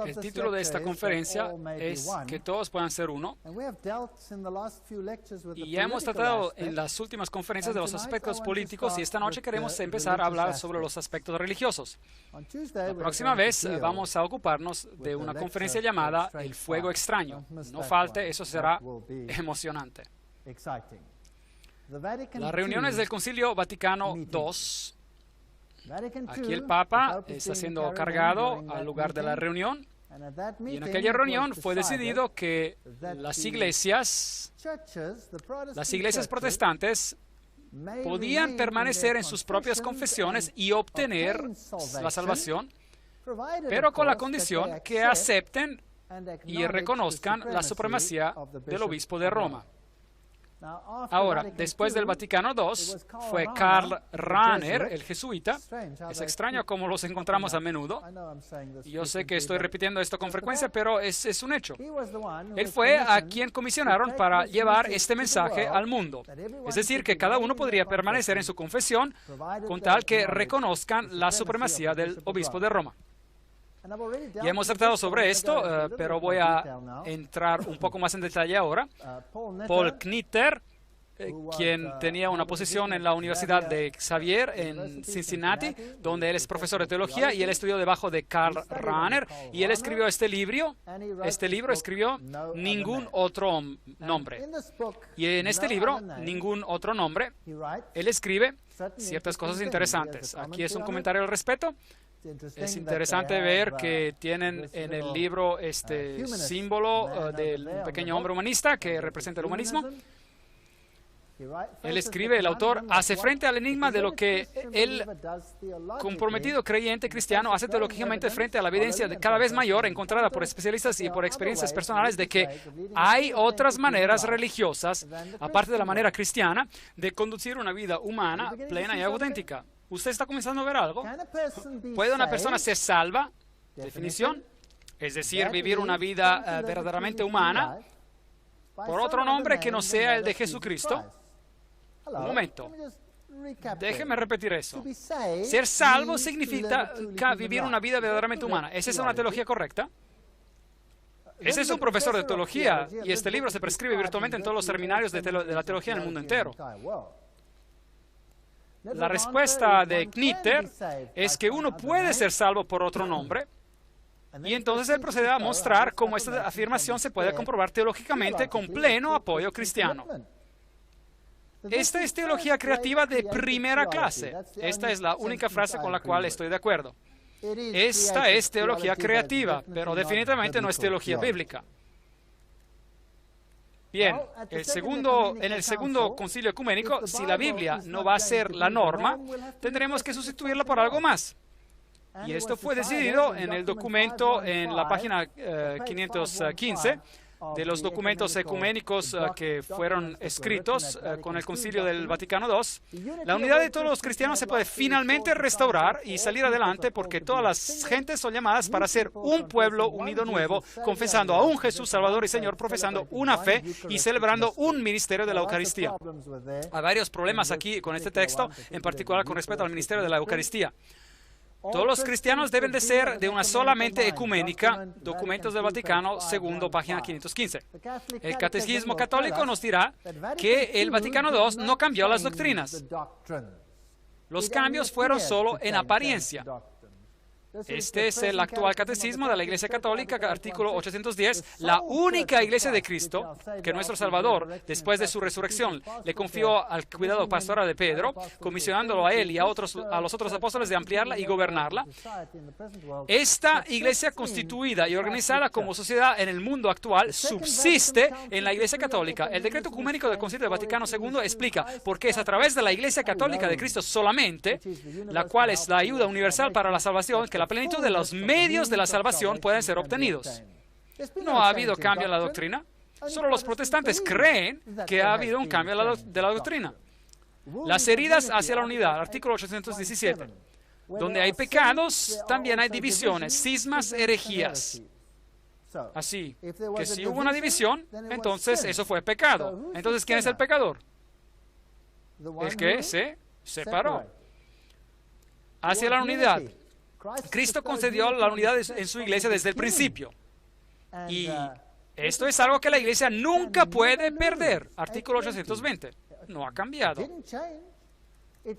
El título de esta conferencia es Que todos puedan ser uno. Y ya hemos tratado en las últimas conferencias de los aspectos políticos y esta noche queremos empezar a hablar sobre los aspectos religiosos. La próxima vez vamos a ocuparnos de una conferencia llamada El Fuego Extraño. No falte, eso será emocionante. Las reuniones del Concilio Vaticano II. Aquí el Papa está siendo cargado al lugar de la reunión y en aquella reunión fue decidido que las iglesias protestantes podían permanecer en sus propias confesiones y obtener la salvación, pero con la condición que acepten y reconozcan la supremacía del obispo de Roma. Ahora, después del Vaticano II, fue Karl Rahner, el jesuita. Es extraño cómo los encontramos a menudo. Yo sé que estoy repitiendo esto con frecuencia, pero es un hecho. Él fue a quien comisionaron para llevar este mensaje al mundo. Es decir, que cada uno podría permanecer en su confesión con tal que reconozcan la supremacía del obispo de Roma. Ya hemos tratado sobre esto, pero voy a entrar un poco más en detalle ahora. Paul Knitter, quien tenía una posición en la Universidad de Xavier en Cincinnati, donde él es profesor de teología, y él estudió debajo de Karl Rahner, y él escribió este libro escribió Ningún Otro Nombre. Y en este libro, Ningún Otro Nombre, él escribe ciertas cosas interesantes. Aquí es un comentario al respecto. Es interesante ver que tienen en el libro este símbolo del pequeño hombre humanista que representa el humanismo. Él escribe, el autor hace frente al enigma de lo que el comprometido creyente cristiano hace teológicamente frente a la evidencia cada vez mayor encontrada por especialistas y por experiencias personales de que hay otras maneras religiosas, aparte de la manera cristiana, de conducir una vida humana, plena y auténtica. ¿Usted está comenzando a ver algo? ¿Puede una persona ser salva? Definición. Es decir, vivir una vida verdaderamente humana por otro nombre que no sea el de Jesucristo. Un momento. Déjeme repetir eso. Ser salvo significa vivir una vida verdaderamente humana. ¿Es esa una teología correcta? Ese es un profesor de teología y este libro se prescribe virtualmente en todos los seminarios de la teología en el mundo entero. La respuesta de Knitter es que uno puede ser salvo por otro nombre, y entonces él procede a mostrar cómo esta afirmación se puede comprobar teológicamente con pleno apoyo cristiano. Esta es teología creativa de primera clase. Esta es la única frase con la cual estoy de acuerdo. Esta es teología creativa, pero definitivamente no es teología bíblica. Bien, en el segundo concilio ecuménico, si la Biblia no va a ser la norma, tendremos que sustituirla por algo más. Y esto fue decidido en el documento en la página 515 de los documentos ecuménicos que fueron escritos con el Concilio del Vaticano II, la unidad de todos los cristianos se puede finalmente restaurar y salir adelante porque todas las gentes son llamadas para ser un pueblo unido nuevo, confesando a un Jesús Salvador y Señor, profesando una fe y celebrando un ministerio de la Eucaristía. Hay varios problemas aquí con este texto, en particular con respecto al ministerio de la Eucaristía. Todos los cristianos deben de ser de una sola mente ecuménica. Documentos del Vaticano II, página 515. El Catecismo Católico nos dirá que el Vaticano II no cambió las doctrinas. Los cambios fueron solo en apariencia. Este es el actual catecismo de la Iglesia Católica, artículo 810. La única Iglesia de Cristo que nuestro Salvador, después de su resurrección, le confió al cuidado pastoral de Pedro, comisionándolo a él y a los otros apóstoles de ampliarla y gobernarla. Esta Iglesia constituida y organizada como sociedad en el mundo actual subsiste en la Iglesia Católica. El decreto ecuménico del Concilio del Vaticano II explica por qué es a través de la Iglesia Católica de Cristo solamente, la cual es la ayuda universal para la salvación, que la plenitud de los medios de la salvación pueden ser obtenidos. No ha habido cambio en la doctrina. Solo los protestantes creen que ha habido un cambio de la doctrina. Las heridas hacia la unidad, artículo 817. Donde hay pecados, también hay divisiones, cismas, herejías. Así que si hubo una división, entonces eso fue pecado. Entonces, ¿quién es el pecador? El que se separó. Hacia la unidad. Cristo concedió la unidad en su iglesia desde el principio. Y esto es algo que la iglesia nunca puede perder. Artículo 820. No ha cambiado.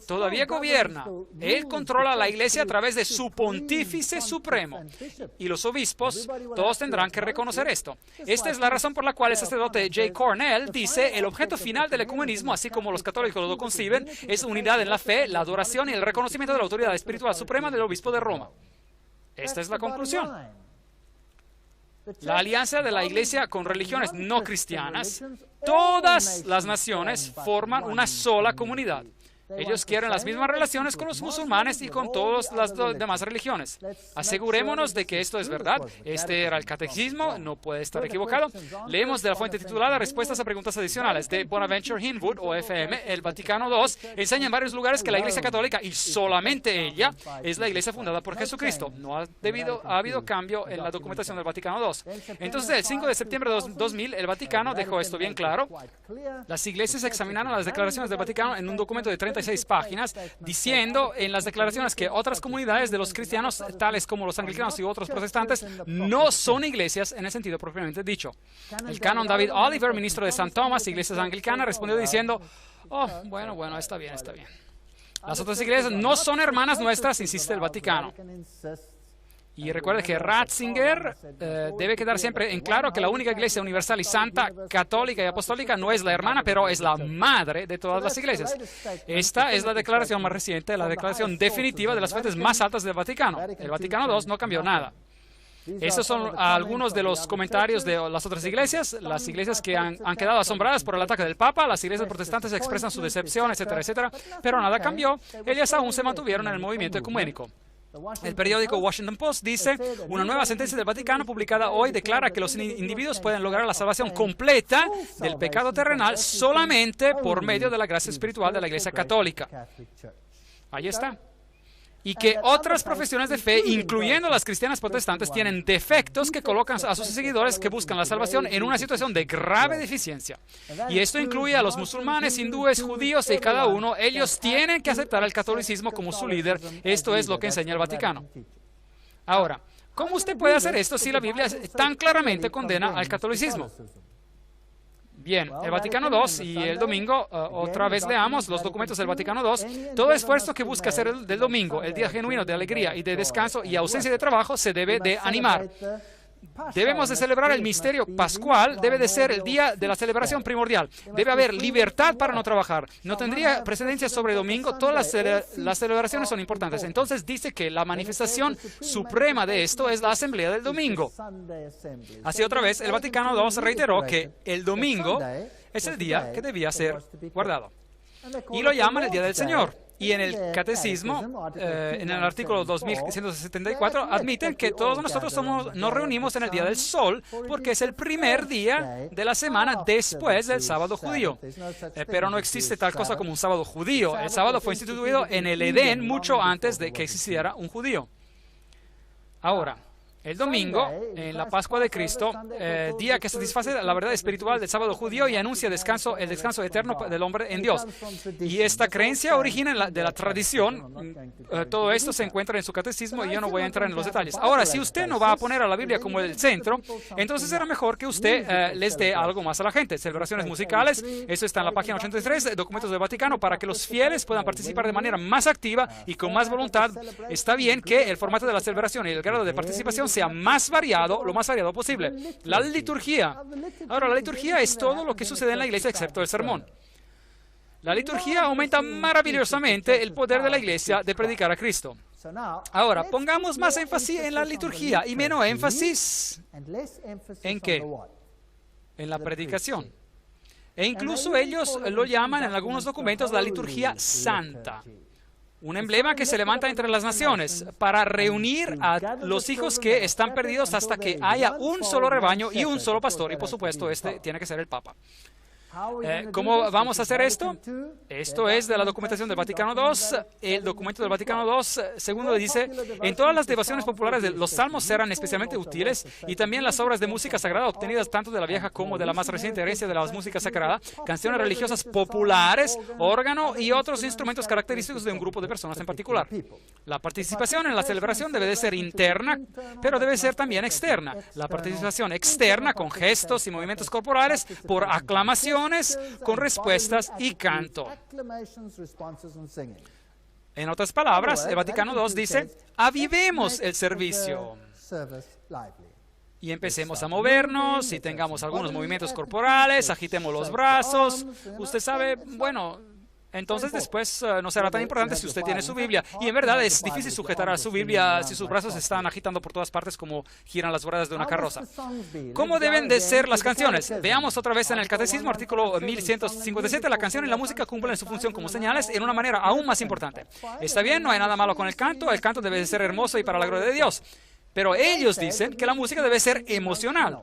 Todavía gobierna. Él controla la iglesia a través de su pontífice supremo. Y los obispos, todos tendrán que reconocer esto. Esta es la razón por la cual el sacerdote J. Cornell dice: el objeto final del ecumenismo, así como los católicos lo conciben, es unidad en la fe, la adoración y el reconocimiento de la autoridad espiritual suprema del obispo de Roma. Esta es la conclusión. La alianza de la iglesia con religiones no cristianas, todas las naciones forman una sola comunidad. Ellos quieren las mismas relaciones con los musulmanes y con todas las demás religiones. Asegurémonos de que esto es verdad. Este era el catecismo, no puede estar equivocado. Leemos de la fuente titulada Respuestas a preguntas adicionales de Bonaventure Hinwood, OFM, el Vaticano II. Enseña en varios lugares que la Iglesia Católica, y solamente ella, es la Iglesia fundada por Jesucristo. No ha habido cambio en la documentación del Vaticano II. Entonces, el 5 de septiembre de 2000, el Vaticano dejó esto bien claro. Las iglesias examinaron las declaraciones del Vaticano en un documento de 36 páginas, diciendo en las declaraciones que otras comunidades de los cristianos, tales como los anglicanos y otros protestantes, no son iglesias en el sentido propiamente dicho. El canon David Oliver, ministro de St. Thomas, iglesias anglicanas, respondió diciendo: oh, bueno, está bien. Las otras iglesias no son hermanas nuestras, insiste el Vaticano. Y recuerde que Ratzinger debe quedar siempre en claro que la única iglesia universal y santa, católica y apostólica no es la hermana, pero es la madre de todas las iglesias. Esta es la declaración más reciente, la declaración definitiva de las fuentes más altas del Vaticano. El Vaticano II no cambió nada. Estos son algunos de los comentarios de las otras iglesias, las iglesias que han quedado asombradas por el ataque del Papa. Las iglesias protestantes expresan su decepción, etcétera, etcétera, pero nada cambió. Ellas aún se mantuvieron en el movimiento ecuménico. El periódico Washington Post dice: una nueva sentencia del Vaticano publicada hoy declara que los individuos pueden lograr la salvación completa del pecado terrenal solamente por medio de la gracia espiritual de la Iglesia Católica. Ahí está. Y que otras profesiones de fe, incluyendo las cristianas protestantes, tienen defectos que colocan a sus seguidores que buscan la salvación en una situación de grave deficiencia. Y esto incluye a los musulmanes, hindúes, judíos y cada uno. Ellos tienen que aceptar el catolicismo como su líder. Esto es lo que enseña el Vaticano. Ahora, ¿cómo usted puede hacer esto si la Biblia tan claramente condena al catolicismo? Bien, el Vaticano II y el domingo, otra vez leamos los documentos del Vaticano II. Todo esfuerzo que busca hacer del domingo, el día genuino de alegría y de descanso y ausencia de trabajo, se debe de animar. Debemos de celebrar el misterio pascual, debe de ser el día de la celebración primordial. Debe haber libertad para no trabajar. No tendría precedencia sobre el domingo. Todas las celebraciones son importantes. Entonces dice que la manifestación suprema de esto es la asamblea del domingo. Así otra vez, el Vaticano II reiteró que el domingo es el día que debía ser guardado. Y lo llaman el Día del Señor. Y en el catecismo, en el artículo 2174, admiten que todos nosotros nos reunimos en el día del sol porque es el primer día de la semana después del sábado judío. Pero no existe tal cosa como un sábado judío. El sábado fue instituido en el Edén mucho antes de que existiera un judío. Ahora, el domingo, en la Pascua de Cristo, día que satisface la verdad espiritual del sábado judío y anuncia el descanso eterno del hombre en Dios. Y esta creencia origina de la tradición. Todo esto se encuentra en su catecismo y yo no voy a entrar en los detalles. Ahora, si usted no va a poner a la Biblia como el centro, entonces será mejor que usted les dé algo más a la gente. Celebraciones musicales, eso está en la página 83, documentos del Vaticano, para que los fieles puedan participar de manera más activa y con más voluntad. Está bien que el formato de la celebración y el grado de participación sea más variado, lo más variado posible. La liturgia. Ahora, la liturgia es todo lo que sucede en la iglesia excepto el sermón. La liturgia aumenta maravillosamente el poder de la iglesia de predicar a Cristo. Ahora, pongamos más énfasis en la liturgia y menos énfasis ¿en qué? En la predicación. E incluso ellos lo llaman en algunos documentos la liturgia santa. Un emblema que se levanta entre las naciones para reunir a los hijos que están perdidos hasta que haya un solo rebaño y un solo pastor. Y por supuesto, este tiene que ser el Papa. ¿Cómo vamos a hacer esto? Esto es de la documentación del Vaticano II. El documento del Vaticano II, segundo, dice: en todas las devociones populares los salmos serán especialmente útiles, y también las obras de música sagrada obtenidas tanto de la vieja como de la más reciente herencia de la música sagrada, canciones religiosas populares, órgano y otros instrumentos característicos de un grupo de personas en particular. La participación en la celebración debe de ser interna, pero debe ser también externa. La participación externa con gestos y movimientos corporales, por aclamación, con respuestas y canto. En otras palabras, el Vaticano II dice: avivemos el servicio y empecemos a movernos y tengamos algunos movimientos corporales, agitemos los brazos. Usted sabe, bueno, entonces después no será tan importante si usted tiene su Biblia. Y en verdad es difícil sujetar a su Biblia si sus brazos se están agitando por todas partes como giran las ruedas de una carroza. ¿Cómo deben de ser las canciones? Veamos otra vez en el Catecismo, artículo 1157. La canción y la música cumplen su función como señales en una manera aún más importante. Está bien, no hay nada malo con el canto debe de ser hermoso y para la gloria de Dios. Pero ellos dicen que la música debe ser emocional.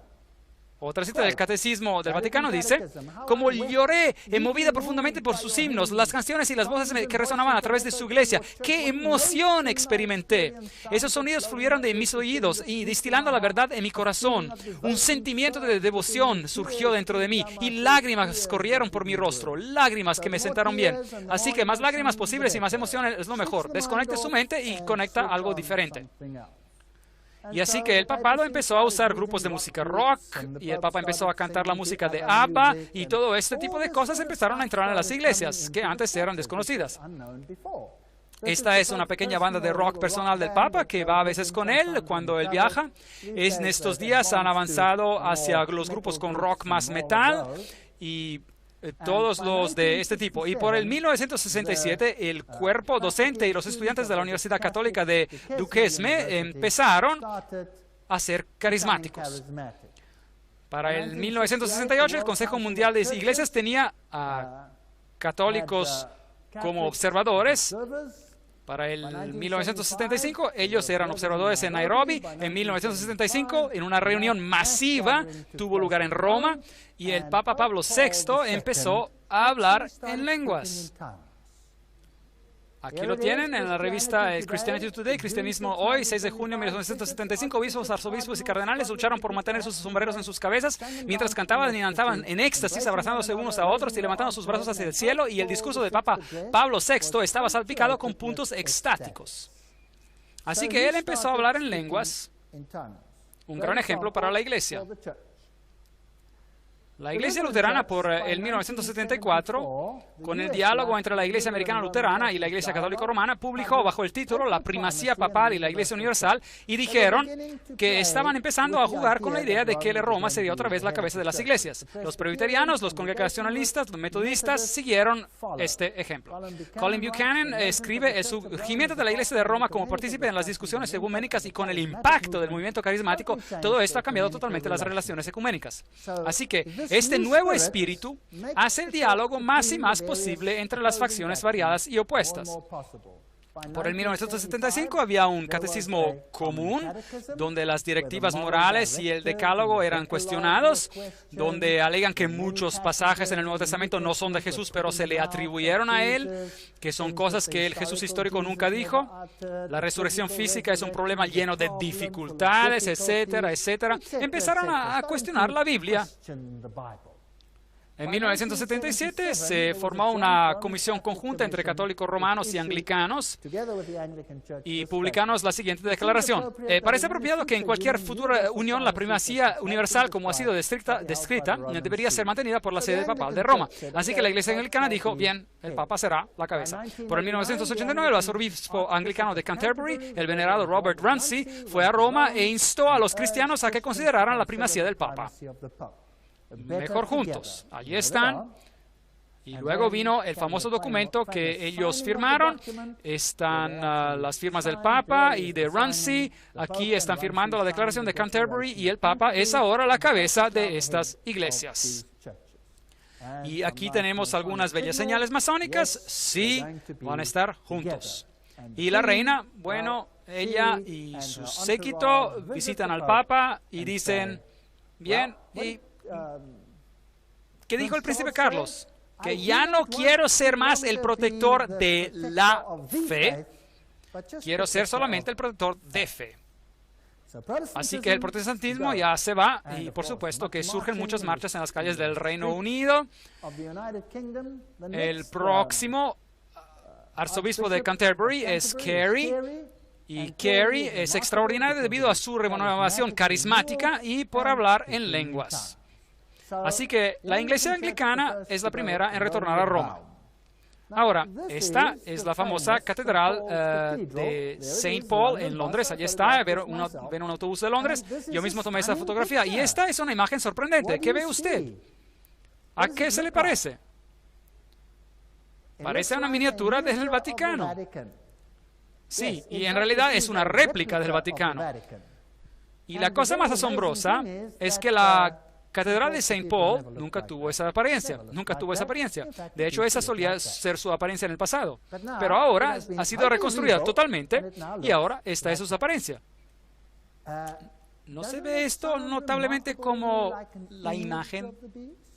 Otra cita del Catecismo del Vaticano dice: como lloré, movida profundamente por sus himnos, las canciones y las voces que resonaban a través de su iglesia, ¡qué emoción experimenté! Esos sonidos fluyeron de mis oídos y distilando la verdad en mi corazón. Un sentimiento de devoción surgió dentro de mí y lágrimas corrieron por mi rostro, lágrimas que me sentaron bien. Así que más lágrimas posibles y más emociones es lo mejor. Desconecte su mente y conecta algo diferente. Y así que el papado empezó a usar grupos de música rock, y el Papa empezó a cantar la música de ABBA, y todo este tipo de cosas empezaron a entrar en las iglesias, que antes eran desconocidas. Esta es una pequeña banda de rock personal del Papa que va a veces con él cuando él viaja. En estos días han avanzado hacia los grupos con rock más metal, y todos los de este tipo. Y por el 1967, el cuerpo docente y los estudiantes de la Universidad Católica de Duquesne empezaron a ser carismáticos. Para el 1968, el Consejo Mundial de Iglesias tenía a católicos como observadores. Para el 1975, ellos eran observadores en Nairobi. En 1975, en una reunión masiva, tuvo lugar en Roma, y el Papa Pablo VI empezó a hablar en lenguas. Aquí lo tienen en la revista Christianity Today, Cristianismo Hoy, 6 de junio de 1975. Obispos, arzobispos y cardenales lucharon por mantener sus sombreros en sus cabezas mientras cantaban y danzaban en éxtasis, abrazándose unos a otros y levantando sus brazos hacia el cielo, y el discurso del Papa Pablo VI estaba salpicado con puntos extáticos. Así que él empezó a hablar en lenguas, un gran ejemplo para la iglesia. La Iglesia Luterana, por el 1974, con el diálogo entre la Iglesia Americana Luterana y la Iglesia Católica Romana, publicó bajo el título La primacía papal y la Iglesia Universal, y dijeron que estaban empezando a jugar con la idea de que Roma sería otra vez la cabeza de las iglesias. Los presbiterianos, los congregacionalistas, los metodistas siguieron este ejemplo. Colin Buchanan escribe: el surgimiento de la Iglesia de Roma como partícipe en las discusiones ecuménicas y con el impacto del movimiento carismático, todo esto ha cambiado totalmente las relaciones ecuménicas. Así que Este nuevo espíritu hace el diálogo más y más posible entre las facciones variadas y opuestas. Por el 1975 había un catecismo común donde las directivas morales y el decálogo eran cuestionados, donde alegan que muchos pasajes en el Nuevo Testamento no son de Jesús, pero se le atribuyeron a él, que son cosas que el Jesús histórico nunca dijo. La resurrección física es un problema lleno de dificultades, etcétera, etcétera. Empezaron a cuestionar la Biblia. En 1977 se formó una comisión conjunta entre católicos romanos y anglicanos y publicamos la siguiente declaración. Parece apropiado que en cualquier futura unión la primacía universal, como ha sido descrita, debería ser mantenida por la sede papal de Roma. Así que la Iglesia anglicana dijo, bien, el Papa será la cabeza. Por el 1989, el arzobispo anglicano de Canterbury, el venerado Robert Runcie, fue a Roma e instó a los cristianos a que consideraran la primacía del Papa. Mejor juntos. Allí están. Y luego vino el famoso documento que ellos firmaron. Están las firmas del Papa y de Runcie. Aquí están firmando la declaración de Canterbury y el Papa es ahora la cabeza de estas iglesias. Y aquí tenemos algunas bellas señales masónicas. Sí, van a estar juntos. Y la reina, bueno, ella y su séquito visitan al Papa y dicen, bien, y ¿qué dijo el príncipe Carlos? Que ya no quiero ser más el protector de la fe, quiero ser solamente el protector de fe. Así que el protestantismo ya se va y por supuesto que surgen muchas marchas en las calles del Reino Unido. El próximo arzobispo de Canterbury es Carey. Y Carey es extraordinario debido a su renovación carismática y por hablar en lenguas. Así que la Iglesia anglicana es la primera en retornar a Roma. Ahora, esta es la famosa catedral de St. Paul en Londres. Allí está, ven un autobús de Londres. Yo mismo tomé esa fotografía y esta es una imagen sorprendente. ¿Qué ve usted? ¿A qué se le parece? Parece una miniatura del Vaticano. Sí, y en realidad es una réplica del Vaticano. Y la cosa más asombrosa es que la Catedral de St. Paul nunca tuvo esa apariencia, De hecho, esa solía ser su apariencia en el pasado. Pero ahora ha sido reconstruida totalmente y ahora esta es su apariencia. ¿No se ve esto notablemente como la imagen,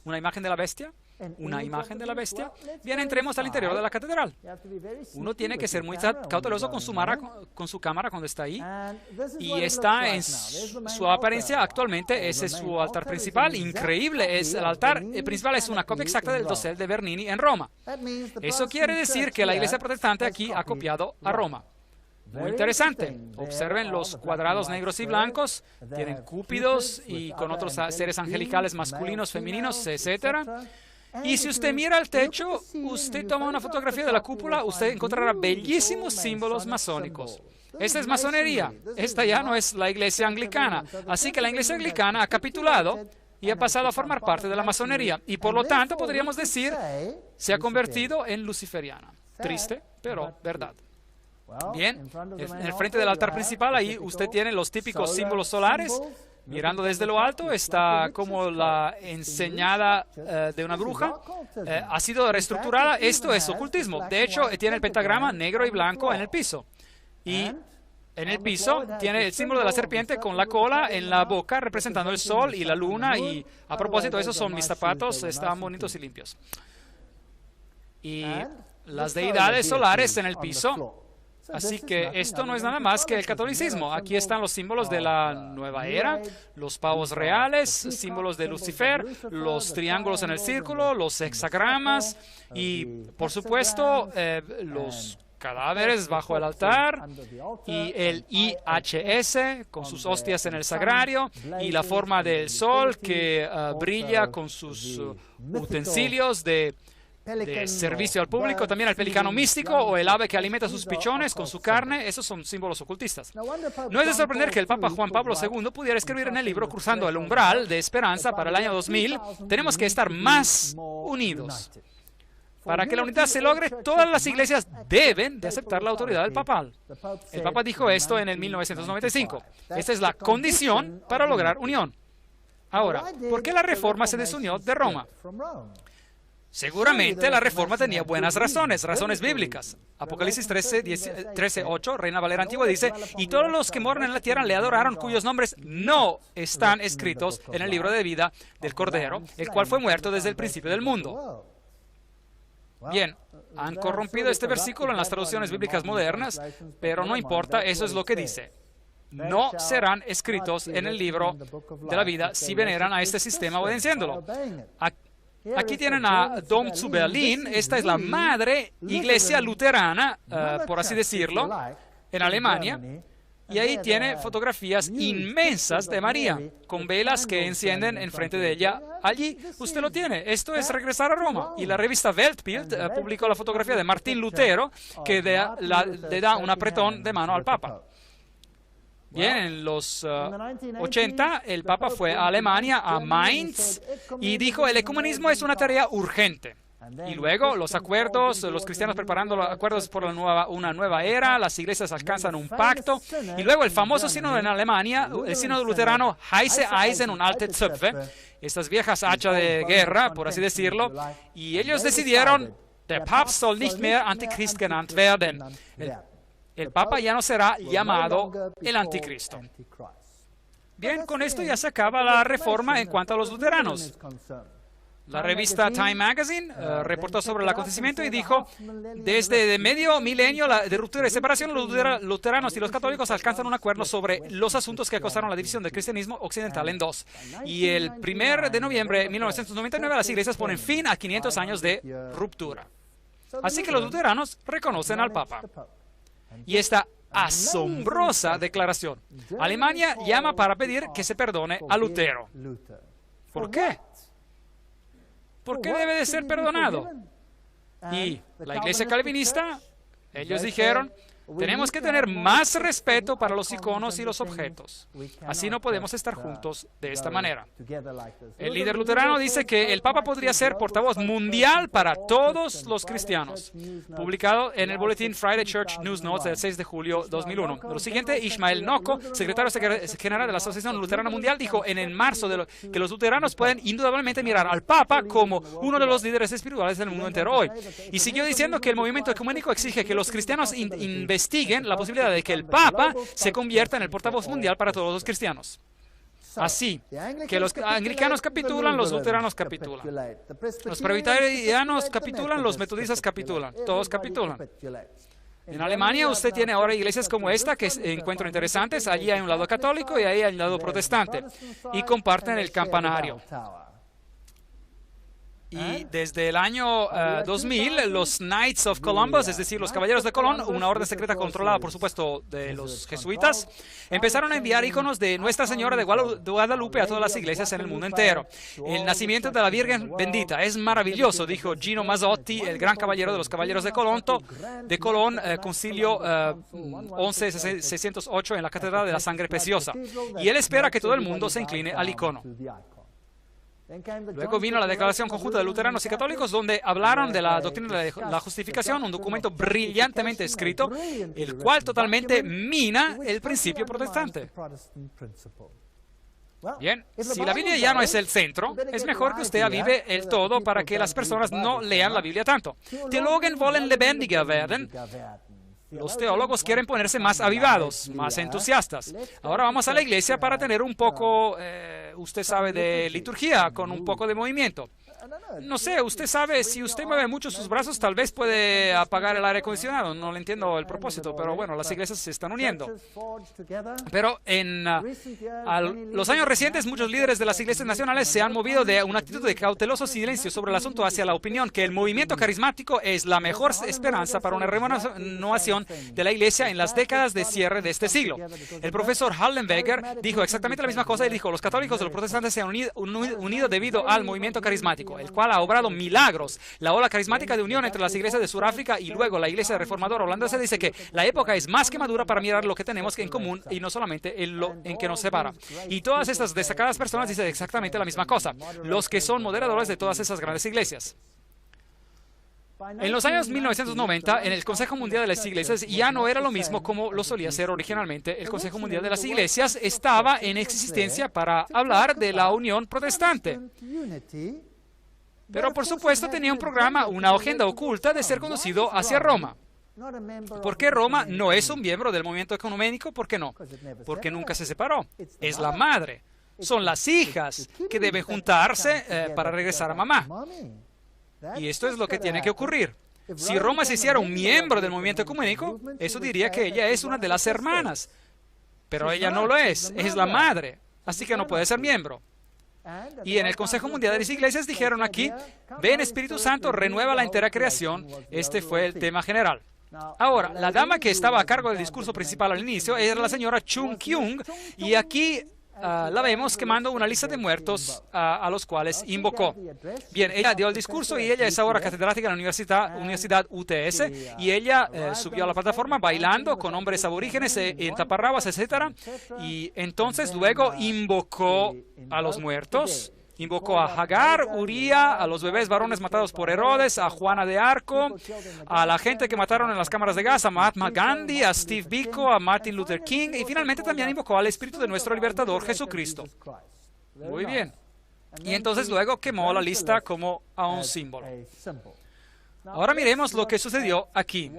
una imagen de la bestia? Una imagen de la bestia. Bien, entremos al interior de la catedral. Uno tiene que ser muy cauteloso con su cámara cuando está ahí. Y está en su apariencia actualmente. Ese es su altar principal. Increíble. El altar principal es una copia exacta del dosel de Bernini en Roma. Eso quiere decir que la iglesia protestante aquí ha copiado a Roma. Muy interesante. Observen los cuadrados negros y blancos. Tienen cúpidos y con otros seres angelicales masculinos, femeninos, etcétera. Y si usted mira al techo, usted toma una fotografía de la cúpula, usted encontrará bellísimos símbolos masónicos. Esta es masonería. Esta ya no es la iglesia anglicana. Así que la iglesia anglicana ha capitulado y ha pasado a formar parte de la masonería. Y por lo tanto, podríamos decir, se ha convertido en luciferiana. Triste, pero verdad. Bien, en el frente del altar principal, ahí usted tiene los típicos símbolos solares. Mirando desde lo alto está como la enseñada de una bruja. Ha sido reestructurada. Esto es ocultismo. De hecho, tiene el pentagrama negro y blanco en el piso. Y en el piso tiene el símbolo de la serpiente con la cola en la boca, representando el sol y la luna. Y a propósito, esos son mis zapatos. Están bonitos y limpios. Y las deidades solares en el piso. Así que esto no es nada más que el catolicismo. Aquí están los símbolos de la nueva era, los pavos reales, símbolos de Lucifer, los triángulos en el círculo, los hexagramas y, por supuesto, los cadáveres bajo el altar y el IHS con sus hostias en el sagrario y la forma del sol que brilla con sus utensilios de servicio al público, también el pelicano místico o el ave que alimenta sus pichones con su carne. Esos son símbolos ocultistas. No es de sorprender que el Papa Juan Pablo II pudiera escribir en el libro Cruzando el umbral de esperanza para el año 2000, tenemos que estar más unidos. Para que la unidad se logre, todas las iglesias deben de aceptar la autoridad del papal. El Papa dijo esto en el 1995. Esta es la condición para lograr unión. Ahora, ¿por qué la Reforma se desunió de Roma? Seguramente la Reforma tenía buenas razones, razones bíblicas. Apocalipsis 13:8, Reina Valera Antigua dice, y todos los que moran en la tierra le adoraron, cuyos nombres no están escritos en el libro de vida del Cordero, el cual fue muerto desde el principio del mundo. Bien, han corrompido este versículo en las traducciones bíblicas modernas, pero no importa, eso es lo que dice. No serán escritos en el libro de la vida si veneran a este sistema obedeciéndolo. Aquí tienen a Dom zu Berlin. Esta es la madre iglesia luterana, por así decirlo, en Alemania. Y ahí tiene fotografías inmensas de María, con velas que encienden enfrente de ella. Allí usted lo tiene. Esto es regresar a Roma. Y la revista Weltbild publicó la fotografía de Martín Lutero, que le da un apretón de mano al Papa. Bien, en los 80, el Papa fue a Alemania, a Mainz, y dijo, el ecumenismo es una tarea urgente. Y luego los acuerdos, los cristianos preparando los acuerdos por una nueva era, las iglesias alcanzan un pacto, y luego el famoso sínodo en Alemania, el sínodo luterano Heiße Eisen und alte Zöpfe, estas viejas hachas de guerra, por así decirlo, y ellos decidieron, der Papst soll nicht mehr Antichrist genannt werden. El Papa ya no será llamado el Anticristo. Bien, con esto ya se acaba la Reforma en cuanto a los luteranos. La revista Time Magazine reportó sobre el acontecimiento y dijo, desde medio milenio de ruptura y separación, los luteranos y los católicos alcanzan un acuerdo sobre los asuntos que causaron la división del cristianismo occidental en dos. Y el 1 de noviembre de 1999 las iglesias ponen fin a 500 años de ruptura. Así que los luteranos reconocen al Papa. Y esta asombrosa declaración. Alemania llama para pedir que se perdone a Lutero. ¿Por qué? ¿Por qué debe de ser perdonado? Y la iglesia calvinista, ellos dijeron, tenemos que tener más respeto para los iconos y los objetos. Así no podemos estar juntos de esta manera. El líder luterano dice que el Papa podría ser portavoz mundial para todos los cristianos. Publicado en el boletín Friday Church News Notes del 6 de julio de 2001. Lo siguiente, Ishmael Noko, secretario general de la Asociación Luterana Mundial, dijo en marzo que los luteranos pueden indudablemente mirar al Papa como uno de los líderes espirituales del mundo entero hoy. Y siguió diciendo que el movimiento ecuménico exige que los cristianos investiguen la posibilidad de que el Papa se convierta en el portavoz mundial para todos los cristianos. Así que los anglicanos capitulan, los luteranos capitulan. Los presbiterianos capitulan, los metodistas capitulan. Todos capitulan. En Alemania usted tiene ahora iglesias como esta que encuentro interesantes. Allí hay un lado católico y ahí hay un lado protestante. Y comparten el campanario. Y desde el año 2000, los Knights of Columbus, es decir, los Caballeros de Colón, una orden secreta controlada, por supuesto, de los jesuitas, empezaron a enviar iconos de Nuestra Señora de Guadalupe a todas las iglesias en el mundo entero. El nacimiento de la Virgen bendita es maravilloso, dijo Gino Mazzotti, el gran caballero de los Caballeros de Colón, concilio 11.608 en la Catedral de la Sangre Preciosa. Y él espera que todo el mundo se incline al icono. Luego vino la Declaración Conjunta de Luteranos y Católicos, donde hablaron de la doctrina de la justificación, un documento brillantemente escrito, el cual totalmente mina el principio protestante. Bien, si la Biblia ya no es el centro, es mejor que usted avive el todo para que las personas no lean la Biblia tanto. Theologen wollen lebendiger werden. Los teólogos quieren ponerse más avivados, más entusiastas. Ahora vamos a la iglesia para tener un poco, usted sabe, de liturgia, con un poco de movimiento. No sé, usted sabe, si usted mueve mucho sus brazos, tal vez puede apagar el aire acondicionado. No le entiendo el propósito, pero bueno, las iglesias se están uniendo. Pero en los años recientes, muchos líderes de las iglesias nacionales se han movido de una actitud de cauteloso silencio sobre el asunto hacia la opinión que el movimiento carismático es la mejor esperanza para una renovación de la iglesia en las décadas de cierre de este siglo. El profesor Hallenberger dijo exactamente la misma cosa y dijo, los católicos y los protestantes se han unido debido al movimiento carismático, el cual ha obrado milagros. La ola carismática de unión entre las iglesias de Sudáfrica y luego la iglesia reformadora holandesa dice que la época es más que madura para mirar lo que tenemos en común y no solamente en que nos separa. Y todas estas destacadas personas dicen exactamente la misma cosa, los que son moderadores de todas esas grandes iglesias. En los años 1990, en el Consejo Mundial de las Iglesias ya no era lo mismo como lo solía ser originalmente. El Consejo Mundial de las Iglesias estaba en existencia para hablar de la unión protestante. Pero por supuesto tenía un programa, una agenda oculta de ser conducido hacia Roma. ¿Por qué Roma no es un miembro del movimiento ecuménico? ¿Por qué no? Porque nunca se separó. Es la madre. Son las hijas que deben juntarse para regresar a mamá. Y esto es lo que tiene que ocurrir. Si Roma se hiciera un miembro del movimiento ecuménico, eso diría que ella es una de las hermanas. Pero ella no lo es la madre. Así que no puede ser miembro. Y en el Consejo Mundial de las Iglesias dijeron aquí, ven Espíritu Santo, renueva la entera creación. Este fue el tema general. Ahora, la dama que estaba a cargo del discurso principal al inicio era la señora Chung Kyung, y aquí la vemos quemando una lista de muertos a los cuales invocó. Bien, ella dio el discurso y ella es ahora catedrática en la Universidad UTS, y ella subió a la plataforma bailando con hombres aborígenes en taparrabas, etc. Y entonces luego invocó a los muertos. Invocó a Hagar, Uría, a los bebés varones matados por Herodes, a Juana de Arco, a la gente que mataron en las cámaras de gas, a Mahatma Gandhi, a Steve Biko, a Martin Luther King, y finalmente también invocó al Espíritu de nuestro libertador Jesucristo. Muy bien. Y entonces luego quemó la lista como a un símbolo. Ahora miremos lo que sucedió aquí.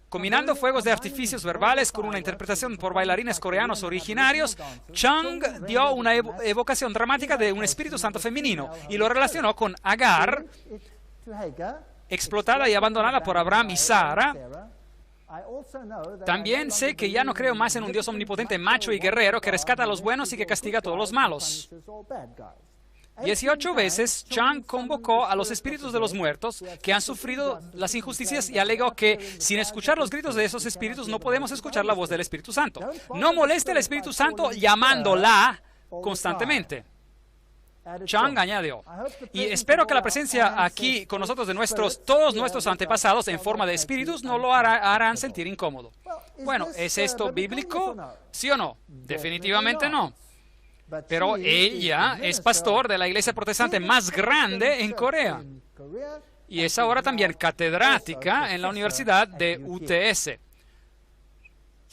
Combinando fuegos de artificios verbales con una interpretación por bailarines coreanos originarios, Chung dio una evocación dramática de un Espíritu Santo femenino y lo relacionó con Agar, explotada y abandonada por Abraham y Sara. También sé que ya no creo más en un Dios omnipotente, macho y guerrero que rescata a los buenos y que castiga a todos los malos. 18 veces Chung convocó a los espíritus de los muertos que han sufrido las injusticias y alegó que sin escuchar los gritos de esos espíritus no podemos escuchar la voz del Espíritu Santo. No moleste al Espíritu Santo llamándola constantemente. Chung añadió, y espero que la presencia aquí con nosotros de todos nuestros antepasados en forma de espíritus no lo harán sentir incómodo. Bueno, ¿es esto bíblico? ¿Sí o no? Definitivamente no. Pero ella es pastor de la iglesia protestante más grande en Corea. Y es ahora también catedrática en la Universidad de UTS.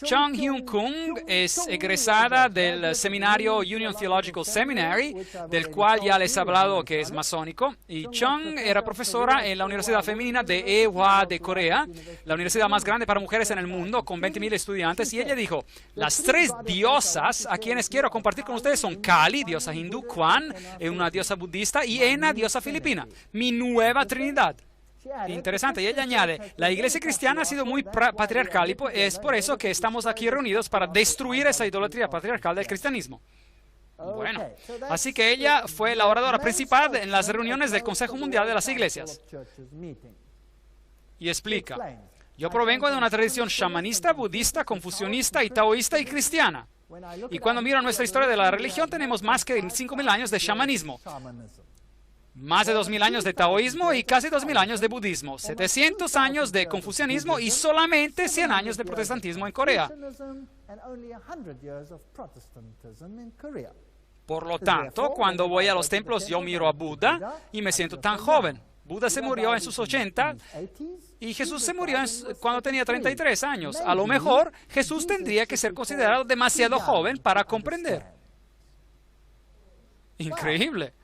Chung Hyun-kung es egresada del seminario Union Theological Seminary, del cual ya les he hablado que es masónico. Y Chung era profesora en la Universidad Femenina de Ewha de Corea, la universidad más grande para mujeres en el mundo, con 20.000 estudiantes. Y ella dijo, las tres diosas a quienes quiero compartir con ustedes son Kali, diosa hindú, Kwan, una diosa budista, y Ena, diosa filipina. Mi nueva Trinidad. Interesante. Y ella añade, la iglesia cristiana ha sido muy patriarcal y es por eso que estamos aquí reunidos para destruir esa idolatría patriarcal del cristianismo. Bueno, así que ella fue la oradora principal en las reuniones del Consejo Mundial de las Iglesias. Y explica, yo provengo de una tradición shamanista, budista, confucionista y taoísta y cristiana. Y cuando miro nuestra historia de la religión, tenemos más que 5.000 años de shamanismo. Más de 2.000 años de taoísmo y casi 2.000 años de budismo, 700 años de confucianismo y solamente 100 años de protestantismo en Corea. Por lo tanto, cuando voy a los templos, yo miro a Buda y me siento tan joven. Buda se murió en sus 80 y Jesús se murió cuando tenía 33 años. A lo mejor, Jesús tendría que ser considerado demasiado joven para comprender. Increíble.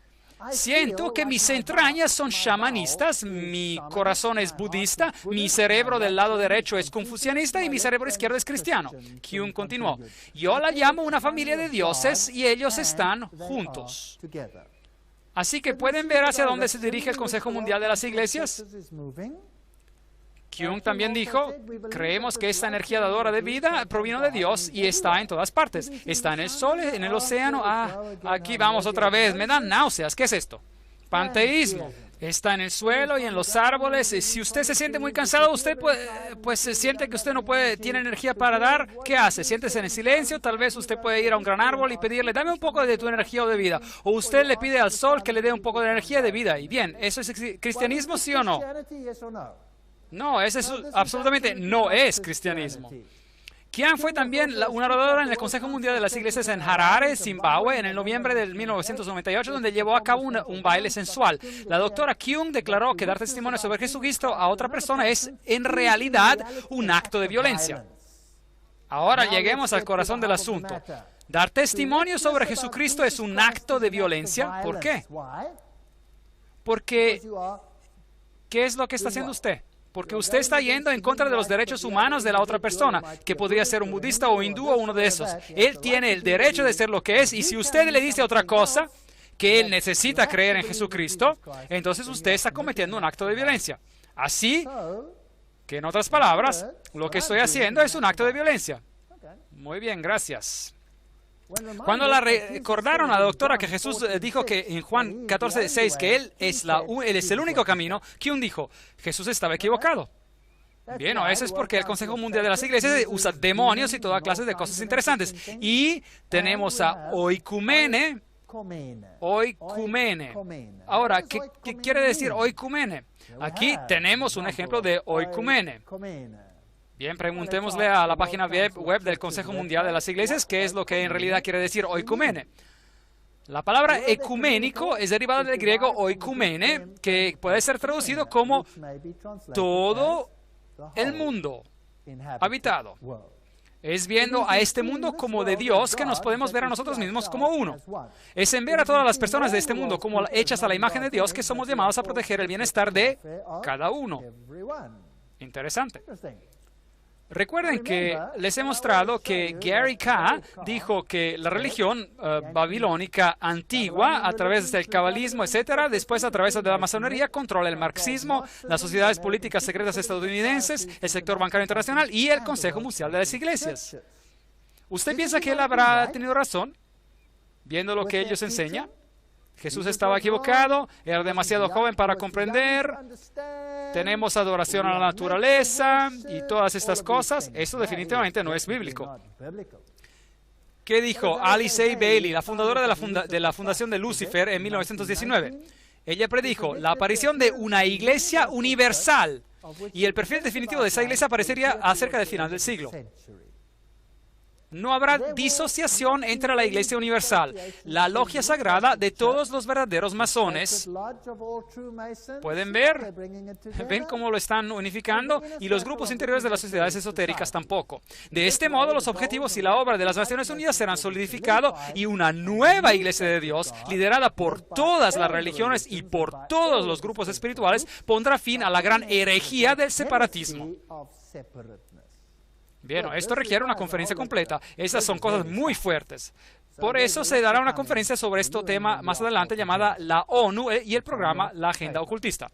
Siento que mis entrañas son shamanistas, mi corazón es budista, mi cerebro del lado derecho es confucianista y mi cerebro izquierdo es cristiano. Kyung continuó, yo la llamo una familia de dioses y ellos están juntos. Así que pueden ver hacia dónde se dirige el Consejo Mundial de las Iglesias. Kyung también dijo, creemos que esta energía dadora de vida provino de Dios y está en todas partes. Está en el sol, en el océano. Aquí vamos otra vez. Me dan náuseas. ¿Qué es esto? Panteísmo. Está en el suelo y en los árboles. Si usted se siente muy cansado, usted pues se siente que usted no tiene energía para dar. ¿Qué hace? Siéntese en el silencio. Tal vez usted puede ir a un gran árbol y pedirle, dame un poco de tu energía o de vida. O usted le pide al sol que le dé un poco de energía de vida. Y bien, ¿eso es cristianismo, sí o no? No, eso absolutamente no es cristianismo. Qian fue también una oradora en el Consejo Mundial de las Iglesias en Harare, Zimbabue, en el noviembre de 1998, donde llevó a cabo un baile sensual. La doctora Kyung declaró que dar testimonio sobre Jesucristo a otra persona es, en realidad, un acto de violencia. Ahora lleguemos al corazón del asunto. Dar testimonio sobre Jesucristo es un acto de violencia. ¿Por qué? Porque, ¿qué es lo que está haciendo usted? Porque usted está yendo en contra de los derechos humanos de la otra persona, que podría ser un budista o hindú o uno de esos. Él tiene el derecho de ser lo que es, y si usted le dice otra cosa, que él necesita creer en Jesucristo, entonces usted está cometiendo un acto de violencia. Así que, en otras palabras, lo que estoy haciendo es un acto de violencia. Muy bien, gracias. Cuando la recordaron a la doctora que Jesús dijo que en Juan 14:6 que Él es el único camino, Kyung dijo, Jesús estaba equivocado. Bien, eso es porque el Consejo Mundial de las Iglesias usa demonios y toda clase de cosas interesantes. Y tenemos a oikumene. Oikumene. Ahora, ¿qué quiere decir oikumene? Aquí tenemos un ejemplo de oikumene. Bien, preguntémosle a la página web del Consejo Mundial de las Iglesias qué es lo que en realidad quiere decir oikumene. La palabra ecuménico es derivada del griego oikumene, que puede ser traducido como todo el mundo habitado. Es viendo a este mundo como de Dios que nos podemos ver a nosotros mismos como uno. Es en ver a todas las personas de este mundo como hechas a la imagen de Dios que somos llamados a proteger el bienestar de cada uno. Interesante. Recuerden que les he mostrado que Gary K. dijo que la religión babilónica antigua, a través del cabalismo, etcétera, después a través de la masonería, controla el marxismo, las sociedades políticas secretas estadounidenses, el sector bancario internacional y el Consejo Mundial de las Iglesias. ¿Usted piensa que él habrá tenido razón, viendo lo que ellos enseñan? Jesús estaba equivocado, era demasiado joven para comprender, tenemos adoración a la naturaleza y todas estas cosas. Eso definitivamente no es bíblico. ¿Qué dijo Alice A. Bailey, la fundadora de la Fundación de Lucifer en 1919? Ella predijo la aparición de una iglesia universal y el perfil definitivo de esa iglesia aparecería acerca del final del siglo. No habrá disociación entre la Iglesia Universal, la logia sagrada de todos los verdaderos masones. ¿Pueden ver? ¿Ven cómo lo están unificando? Y los grupos interiores de las sociedades esotéricas tampoco. De este modo, los objetivos y la obra de las Naciones Unidas serán solidificados y una nueva Iglesia de Dios, liderada por todas las religiones y por todos los grupos espirituales, pondrá fin a la gran herejía del separatismo. Bien, esto requiere una conferencia completa. Esas son cosas muy fuertes. Por eso se dará una conferencia sobre este tema más adelante llamada la ONU y el programa La Agenda Ocultista.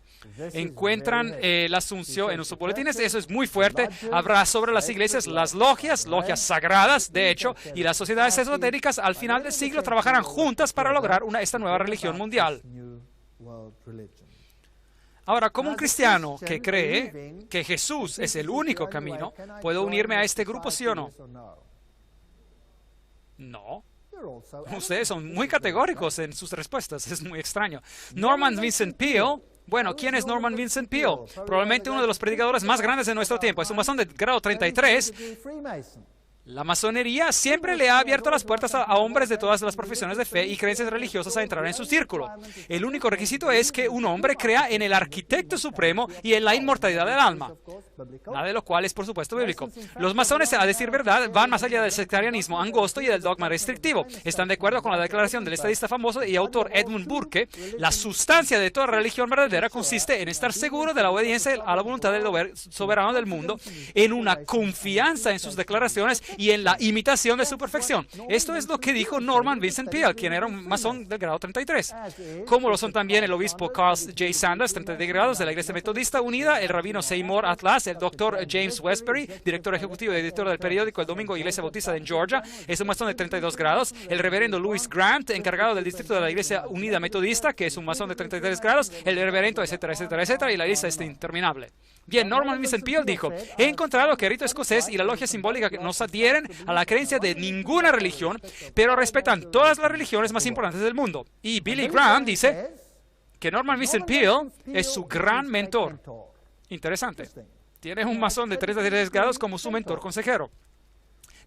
Encuentran el asuncio en sus boletines. Eso es muy fuerte. Habrá sobre las iglesias, las logias sagradas, de hecho, y las sociedades esotéricas al final del siglo trabajarán juntas para lograr esta nueva religión mundial. Ahora, como un cristiano que cree que Jesús es el único camino, ¿puedo unirme a este grupo, sí o no? No. Ustedes son muy categóricos en sus respuestas. Es muy extraño. Norman Vincent Peale. Bueno, ¿quién es Norman Vincent Peale? Probablemente uno de los predicadores más grandes de nuestro tiempo. Es un masón de grado 33. La masonería siempre le ha abierto las puertas a hombres de todas las profesiones de fe y creencias religiosas a entrar en su círculo. El único requisito es que un hombre crea en el arquitecto supremo y en la inmortalidad del alma. Nada de lo cual es, por supuesto, bíblico. Los masones, a decir verdad, van más allá del sectarianismo angosto y del dogma restrictivo. Están de acuerdo con la declaración del estadista famoso y autor Edmund Burke. La sustancia de toda religión verdadera consiste en estar seguro de la obediencia a la voluntad del soberano del mundo, en una confianza en sus declaraciones y en la imitación de su perfección. Esto es lo que dijo Norman Vincent Peale, quien era un masón del grado 33. Como lo son también el obispo Carl J. Sanders, 33 grados, de la Iglesia Metodista Unida, el rabino Seymour Atlas, el doctor James Westbury, director ejecutivo y editor del periódico El Domingo Iglesia Bautista en Georgia, es un masón de 32 grados, el reverendo Louis Grant, encargado del distrito de la Iglesia Unida Metodista, que es un masón de 33 grados, el reverendo, etcétera, etcétera, etcétera, y la lista es interminable. Bien, Norman Vincent Peale dijo, he encontrado que el rito escocés y la logia simbólica no se adhieren a la creencia de ninguna religión, pero respetan todas las religiones más importantes del mundo. Y Billy Graham dice que Norman Vincent Peale es su gran mentor. Interesante. Tiene un masón de 33 grados como su mentor consejero.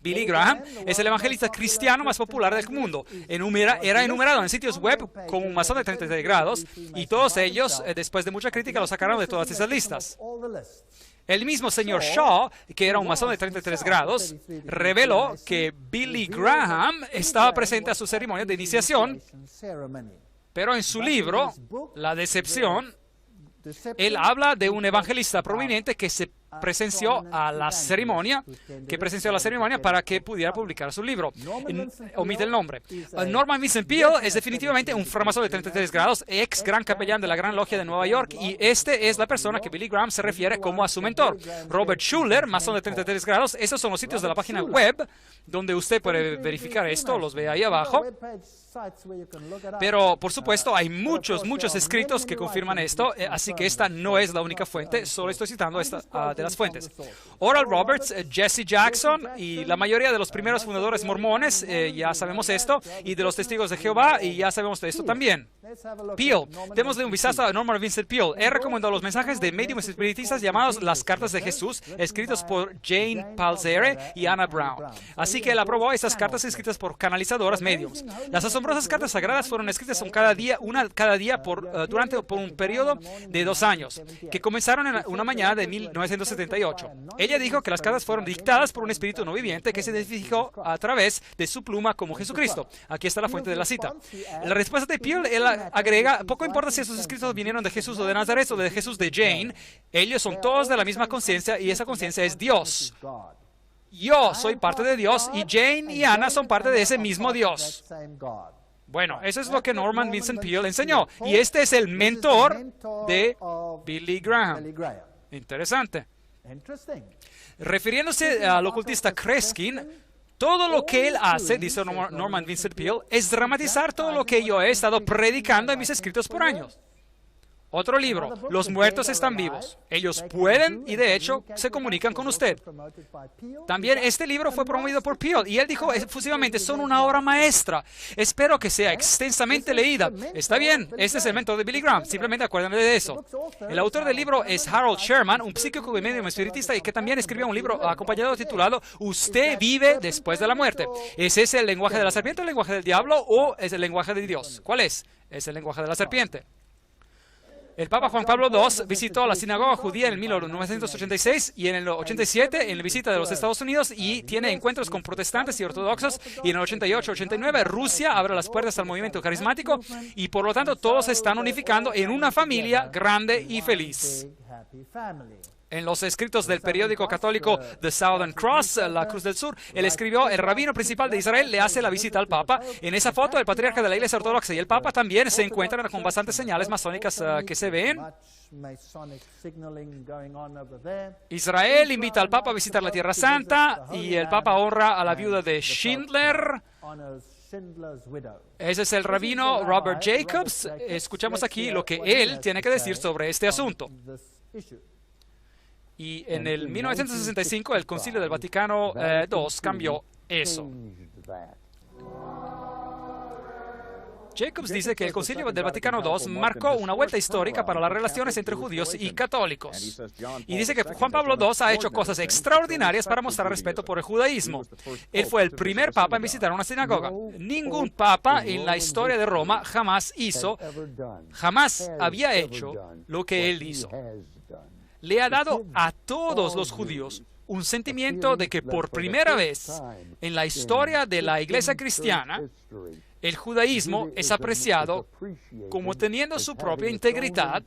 Billy Graham es el evangelista cristiano más popular del mundo. Era enumerado en sitios web como un masón de 33 grados y todos ellos, después de mucha crítica, lo sacaron de todas esas listas. El mismo señor Shaw, que era un masón de 33 grados, reveló que Billy Graham estaba presente a su ceremonia de iniciación, pero en su libro, La Decepción, él habla de un evangelista prominente que presenció la ceremonia para que pudiera publicar su libro. Omite el nombre. Norman Vincent Peale es definitivamente un framasón de 33 grados, ex gran capellán de la Gran Logia de Nueva York, y este es la persona que Billy Graham se refiere como a su mentor. Robert Schuller, masón de 33 grados, esos son los sitios de la página web donde usted puede verificar esto, los ve ahí abajo. Pero, por supuesto, hay muchos escritos que confirman esto, así que esta no es la única fuente, solo estoy citando esta de las fuentes. Oral Roberts, Jesse Jackson y la mayoría de los primeros fundadores mormones, ya sabemos esto, y de los testigos de Jehová, y ya sabemos de esto también. Peale, démosle un vistazo a Norman Vincent Peale. Él recomendó los mensajes de médiums espiritistas llamados Las Cartas de Jesús, escritos por Jane Palzere y Anna Brown. Así que él aprobó esas cartas escritas por canalizadoras médiums. Las asombrosas cartas sagradas fueron escritas una cada día durante un periodo de 2 años, que comenzaron en una mañana de 1978. Ella dijo que las cartas fueron dictadas por un espíritu no viviente que se identificó a través de su pluma como Jesucristo. Aquí está la fuente de la cita. La respuesta de Peale, él agrega, poco importa si esos escritos vinieron de Jesús o de Nazaret o de Jesús de Jane, ellos son todos de la misma conciencia y esa conciencia es Dios. Yo soy parte de Dios y Jane y Ana son parte de ese mismo Dios. Bueno, eso es lo que Norman Vincent Peale enseñó. Y este es el mentor de Billy Graham. Interesante. Refiriéndose al ocultista Kreskin, todo lo que él hace, dice Norman Vincent Peale, es dramatizar todo lo que yo he estado predicando en mis escritos por años. Otro libro, Los muertos están vivos. Ellos pueden y de hecho se comunican con usted. También este libro fue promovido por Peale y él dijo efusivamente, son una obra maestra. Espero que sea extensamente leída. Está bien, este es el mentor de Billy Graham, simplemente acuérdense de eso. El autor del libro es Harold Sherman, un psíquico y medium espiritista y que también escribió un libro acompañado titulado Usted vive después de la muerte. ¿Es ese el lenguaje de la serpiente, el lenguaje del diablo o es el lenguaje de Dios? ¿Cuál es? Es el lenguaje de la serpiente. El Papa Juan Pablo II visitó la sinagoga judía en 1986 y en el 87 en la visita de los Estados Unidos y tiene encuentros con protestantes y ortodoxos, y en el 88-89 Rusia abre las puertas al movimiento carismático y por lo tanto todos se están unificando en una familia grande y feliz. En los escritos del periódico católico The Southern Cross, La Cruz del Sur, él escribió, el rabino principal de Israel le hace la visita al Papa. En esa foto, el patriarca de la Iglesia Ortodoxa y el Papa también se encuentran con bastantes señales masónicas que se ven. Israel invita al Papa a visitar la Tierra Santa y el Papa honra a la viuda de Schindler. Ese es el rabino Robert Jacobs. Escuchamos aquí lo que él tiene que decir sobre este asunto. Y en el 1965 el Concilio del Vaticano II cambió eso. Jacobs dice que el Concilio del Vaticano II marcó una vuelta histórica para las relaciones entre judíos y católicos. Y dice que Juan Pablo II ha hecho cosas extraordinarias para mostrar respeto por el judaísmo. Él fue el primer papa en visitar una sinagoga. Ningún papa en la historia de Roma jamás había hecho lo que él hizo. Le ha dado a todos los judíos un sentimiento de que por primera vez en la historia de la iglesia cristiana, el judaísmo es apreciado como teniendo su propia integridad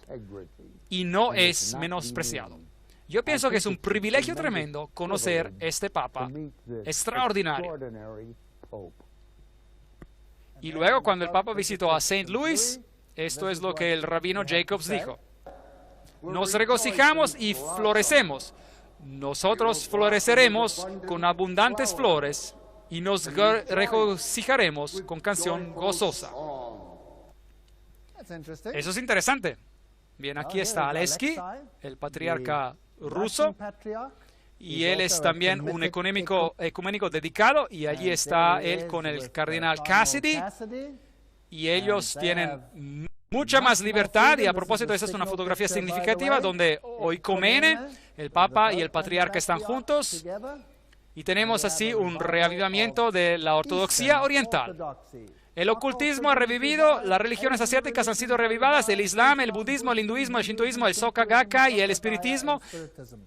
y no es menospreciado. Yo pienso que es un privilegio tremendo conocer este Papa extraordinario. Y luego cuando el Papa visitó a St. Louis, esto es lo que el rabino Jacobs dijo. Nos regocijamos y florecemos. Nosotros floreceremos con abundantes flores y nos regocijaremos con canción gozosa. Eso es interesante. Bien, aquí está Aleski, el patriarca ruso, y él es también un ecuménico dedicado, y allí está él con el cardenal Cassidy, y ellos tienen mucha más libertad, y a propósito, esa es una fotografía significativa donde Oikomene, el Papa y el Patriarca están juntos, Y tenemos así un reavivamiento de la ortodoxia oriental. El ocultismo ha revivido, las religiones asiáticas han sido reavivadas, el islam, el budismo, el hinduismo, el shintoísmo, el soka gakkai y el espiritismo.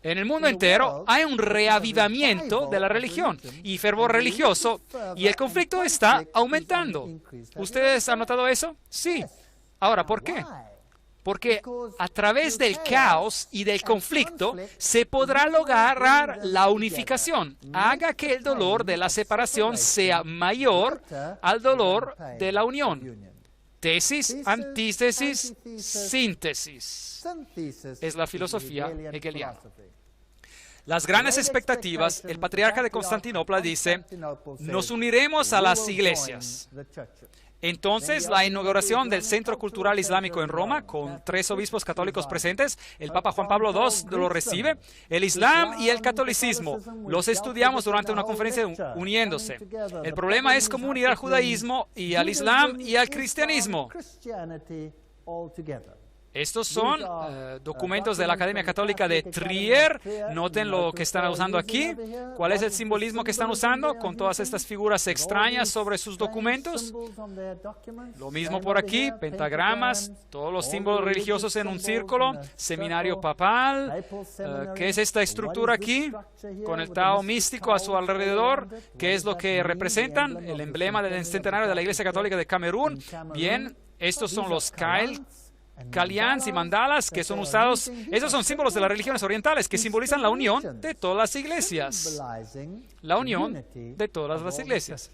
En el mundo entero hay un reavivamiento de la religión y fervor religioso, y el conflicto está aumentando. ¿Ustedes han notado eso? Sí. Ahora, ¿por qué? Porque a través del caos y del conflicto se podrá lograr la unificación. Haga que el dolor de la separación sea mayor al dolor de la unión. Tesis, antítesis, síntesis. Es la filosofía hegeliana. Las grandes expectativas, el patriarca de Constantinopla dice, nos uniremos a las iglesias. Entonces, la inauguración del Centro Cultural Islámico en Roma, con 3 obispos católicos presentes, el Papa Juan Pablo II lo recibe, el Islam y el catolicismo. Los estudiamos durante una conferencia uniéndose. El problema es cómo unir al judaísmo y al Islam y al cristianismo. Estos son documentos de la Academia Católica de Trier. Noten lo que están usando aquí. ¿Cuál es el simbolismo que están usando con todas estas figuras extrañas sobre sus documentos? Lo mismo por aquí, pentagramas, todos los símbolos religiosos en un círculo, seminario papal. ¿Qué es esta estructura aquí? Con el Tao místico a su alrededor. ¿Qué es lo que representan? El emblema del centenario de la Iglesia Católica de Camerún. Bien, estos son los Kalyans y mandalas que son usados. Esos son símbolos de las religiones orientales que simbolizan la unión de todas las iglesias. La unión de todas las iglesias.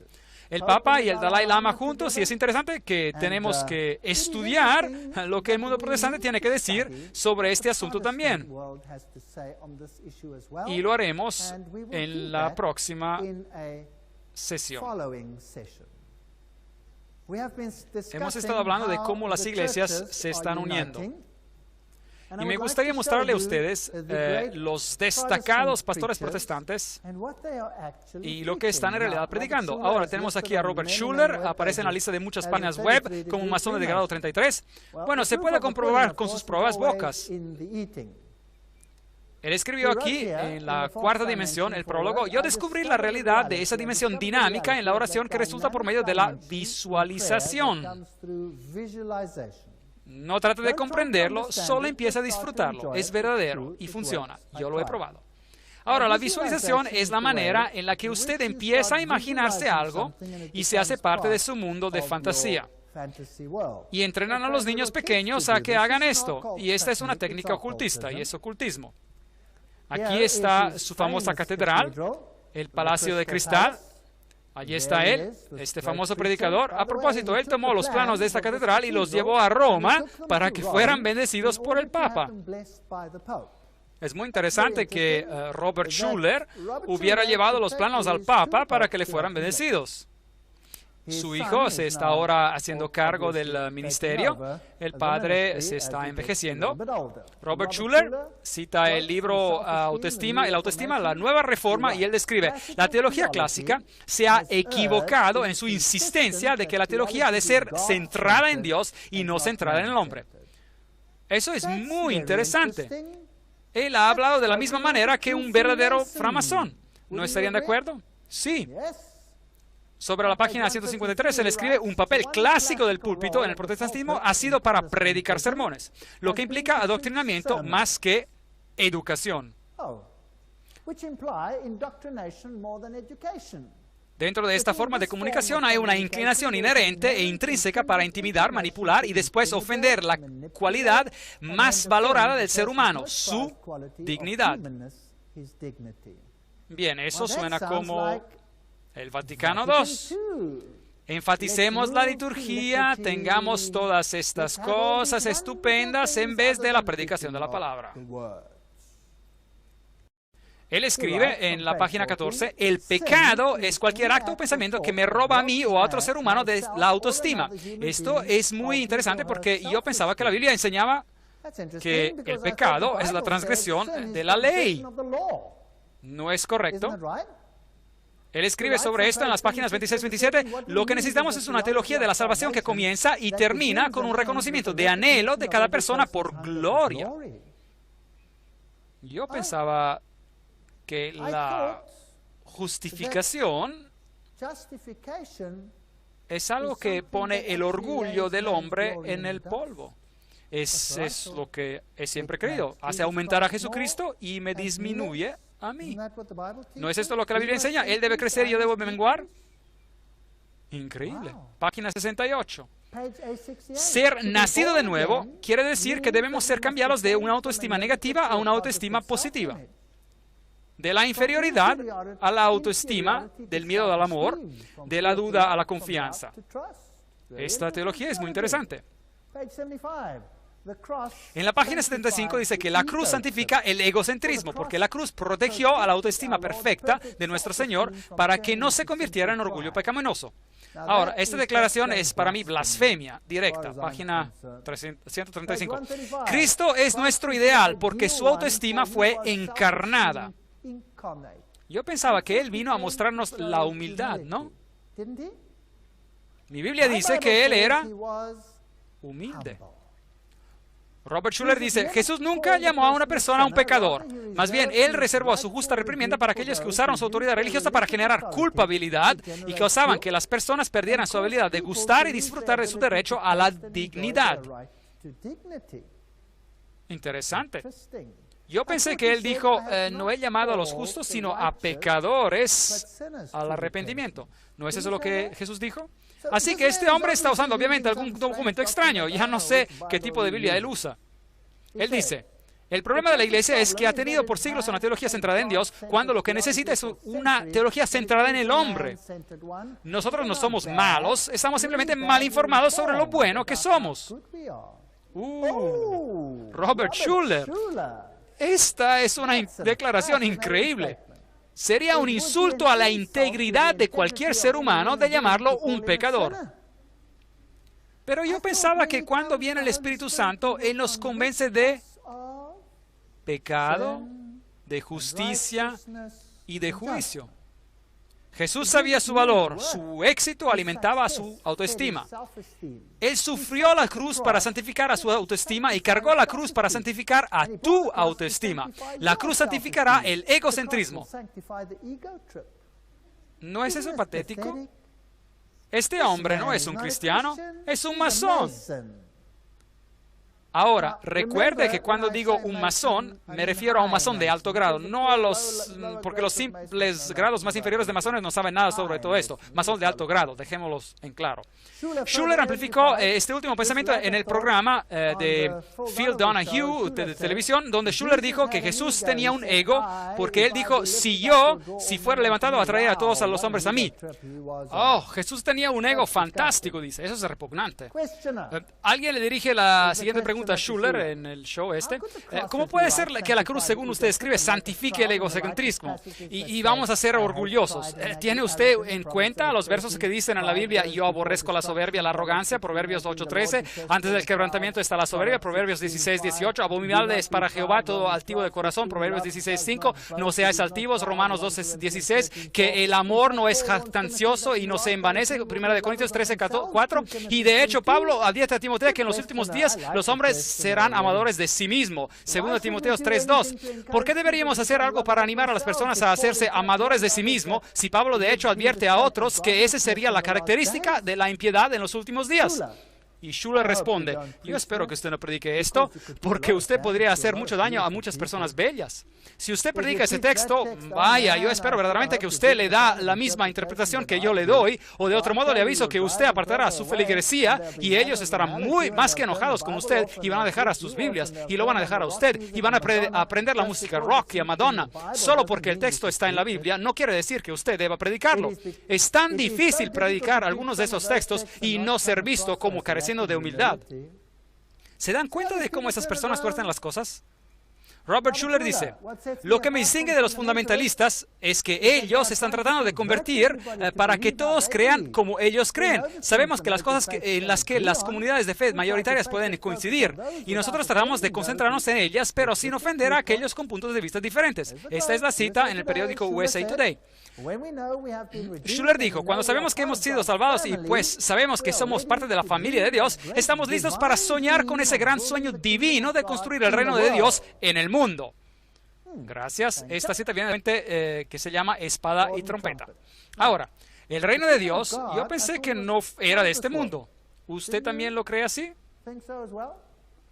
El Papa y el Dalai Lama juntos, y es interesante que tenemos que estudiar lo que el mundo protestante tiene que decir sobre este asunto también. Y lo haremos en la próxima sesión. Hemos estado hablando de cómo las iglesias se están uniendo. Y me gustaría mostrarle a ustedes los destacados pastores protestantes y lo que están en realidad predicando. Ahora tenemos aquí a Robert Schuller, aparece en la lista de muchas páginas web como un masón de grado 33. Bueno, se puede comprobar con sus pruebas bocas. Él escribió aquí, en la 4ª dimensión, el prólogo, yo descubrí la realidad de esa dimensión dinámica en la oración que resulta por medio de la visualización. No trate de comprenderlo, solo empieza a disfrutarlo. Es verdadero y funciona. Yo lo he probado. Ahora, la visualización es la manera en la que usted empieza a imaginarse algo y se hace parte de su mundo de fantasía. Y entrenan a los niños pequeños a que hagan esto. Y esta es una técnica ocultista y es ocultismo. Aquí está su famosa catedral, el Palacio de Cristal. Allí está él, este famoso predicador. A propósito, él tomó los planos de esta catedral y los llevó a Roma para que fueran bendecidos por el Papa. Es muy interesante que Robert Schuller hubiera llevado los planos al Papa para que le fueran bendecidos. Su hijo se está ahora haciendo cargo del ministerio. El padre se está envejeciendo. Robert Schuller cita el libro Autoestima, la nueva reforma, y él describe, la teología clásica se ha equivocado en su insistencia de que la teología ha de ser centrada en Dios y no centrada en el hombre. Eso es muy interesante. Él ha hablado de la misma manera que un verdadero framasón. ¿No estarían de acuerdo? Sí. Sobre la página 153 se le escribe, un papel clásico del púlpito en el protestantismo ha sido para predicar sermones, lo que implica adoctrinamiento más que educación. Dentro de esta forma de comunicación hay una inclinación inherente e intrínseca para intimidar, manipular y después ofender la cualidad más valorada del ser humano, su dignidad. Bien, eso suena como el Vaticano II. Enfaticemos la liturgia, tengamos todas estas cosas estupendas en vez de la predicación de la palabra. Él escribe en la página 14, el pecado es cualquier acto o pensamiento que me roba a mí o a otro ser humano de la autoestima. Esto es muy interesante porque yo pensaba que la Biblia enseñaba que el pecado es la transgresión de la ley. ¿No es correcto? Él escribe sobre esto en las páginas 26-27. Lo que necesitamos es una teología de la salvación que comienza y termina con un reconocimiento de anhelo de cada persona por gloria. Yo pensaba que la justificación es algo que pone el orgullo del hombre en el polvo. Es lo que he siempre creído. Hace aumentar a Jesucristo y me disminuye a mí. ¿No es esto lo que la Biblia enseña? Él debe crecer y yo debo menguar. Increíble. Página 68. Ser nacido de nuevo quiere decir que debemos ser cambiados de una autoestima negativa a una autoestima positiva. De la inferioridad a la autoestima, del miedo al amor, de la duda a la confianza. Esta teología es muy interesante. En la página 75 dice que la cruz santifica el egocentrismo, porque la cruz protegió a la autoestima perfecta de nuestro Señor para que no se convirtiera en orgullo pecaminoso. Ahora, esta declaración es para mí blasfemia directa, página 135. Cristo es nuestro ideal porque su autoestima fue encarnada. Yo pensaba que Él vino a mostrarnos la humildad, ¿no? Mi Biblia dice que Él era humilde. Robert Schuller dice, Jesús nunca llamó a una persona un pecador. Más bien, Él reservó su justa reprimienda para aquellos que usaron su autoridad religiosa para generar culpabilidad y causaban que las personas perdieran su habilidad de gustar y disfrutar de su derecho a la dignidad. Interesante. Yo pensé que Él dijo, no he llamado a los justos, sino a pecadores al arrepentimiento. ¿No es eso lo que Jesús dijo? Así que este hombre está usando obviamente algún documento extraño. Ya no sé qué tipo de Biblia él usa. Él dice, el problema de la iglesia es que ha tenido por siglos una teología centrada en Dios, cuando lo que necesita es una teología centrada en el hombre. Nosotros no somos malos, estamos simplemente mal informados sobre lo bueno que somos. Robert Schuller. Esta es una declaración increíble. Sería un insulto a la integridad de cualquier ser humano de llamarlo un pecador. Pero yo pensaba que cuando viene el Espíritu Santo, Él nos convence de pecado, de justicia y de juicio. Jesús sabía su valor, su éxito alimentaba su autoestima. Él sufrió la cruz para santificar a su autoestima y cargó la cruz para santificar a tu autoestima. La cruz santificará el egocentrismo. ¿No es eso patético? Este hombre no es un cristiano, es un masón. Ahora, recuerde que cuando digo un masón, me refiero a un masón de alto grado, no a porque los simples grados más inferiores de masones no saben nada sobre todo esto. Masón de alto grado, dejémoslos en claro. Schuller amplificó este último pensamiento en el programa de Phil Donahue de televisión, donde Schuller dijo que Jesús tenía un ego, porque él dijo, si fuera levantado, atraería a todos a los hombres a mí. Oh, Jesús tenía un ego fantástico, dice. Eso es repugnante. Alguien le dirige la siguiente pregunta a Schuller en el show este. ¿Cómo puede ser que la cruz, según usted escribe, santifique el egocentrismo? Y vamos a ser orgullosos. ¿Tiene usted en cuenta los versos que dicen en la Biblia, yo aborrezco la soberbia, la arrogancia, Proverbios 8:13, antes del quebrantamiento está la soberbia, Proverbios 16:18, abominable es para Jehová todo altivo de corazón, Proverbios 16:5, no seáis altivos, Romanos 12:16, que el amor no es jactancioso y no se envanece, 1 Corintios 13:4, y de hecho Pablo advierte a Timoteo que en los últimos días los hombres serán amadores de sí mismo, 2 Timoteo 3:2. ¿Por qué deberíamos hacer algo para animar a las personas a hacerse amadores de sí mismo si Pablo de hecho advierte a otros que esa sería la característica de la impiedad en los últimos días? Y Schuller responde, yo espero que usted no predique esto, porque usted podría hacer mucho daño a muchas personas bellas. Si usted predica ese texto, vaya, yo espero verdaderamente que usted le da la misma interpretación que yo le doy, o de otro modo le aviso que usted apartará su feligresía y ellos estarán más que enojados con usted y van a dejar a sus Biblias y lo van a dejar a usted y van a aprender la música rock y a Madonna. Solo porque el texto está en la Biblia no quiere decir que usted deba predicarlo. Es tan difícil predicar algunos de esos textos y no ser visto como careciendo de humildad. ¿Se dan cuenta de cómo esas personas tuercen las cosas? Robert Schuller dice, lo que me distingue de los fundamentalistas es que ellos están tratando de convertir para que todos crean como ellos creen. Sabemos que las cosas en las que las comunidades de fe mayoritarias pueden coincidir y nosotros tratamos de concentrarnos en ellas, pero sin ofender a aquellos con puntos de vista diferentes. Esta es la cita en el periódico USA Today. Schuller dijo, cuando sabemos que hemos sido salvados y pues sabemos que somos parte de la familia de Dios, estamos listos para soñar con ese gran sueño divino de construir el reino de Dios en el mundo. Gracias. Esta cita viene de que se llama Espada y Trompeta. Ahora, el reino de Dios, yo pensé que no era de este mundo. ¿Usted también lo cree así?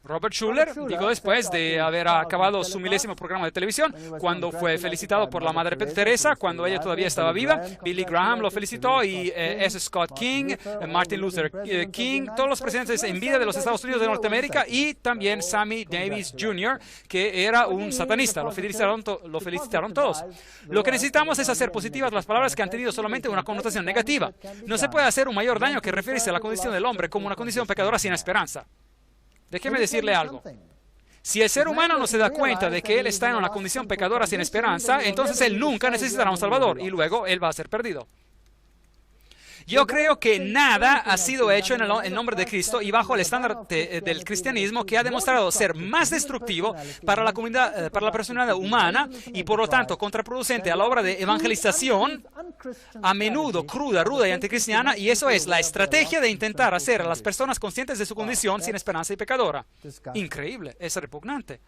Robert Schuller dijo después de haber acabado su 1000º programa de televisión, cuando fue felicitado por la Madre Teresa, cuando ella todavía estaba viva. Billy Graham lo felicitó y S. Scott King, Martin Luther King, todos los presidentes en vida de los Estados Unidos de Norteamérica, y también Sammy Davis Jr., que era un satanista. Lo felicitaron todos. Lo que necesitamos es hacer positivas las palabras que han tenido solamente una connotación negativa. No se puede hacer un mayor daño que referirse a la condición del hombre como una condición pecadora sin esperanza. Déjeme decirle algo. Si el ser humano no se da cuenta de que él está en una condición pecadora sin esperanza, entonces él nunca necesitará un Salvador y luego él va a ser perdido. Yo creo que nada ha sido hecho en el nombre de Cristo y bajo el estándar del cristianismo que ha demostrado ser más destructivo para la comunidad, para la personalidad humana y por lo tanto contraproducente a la obra de evangelización, a menudo cruda, ruda y anticristiana, y eso es la estrategia de intentar hacer a las personas conscientes de su condición sin esperanza y pecadora. Increíble, es repugnante.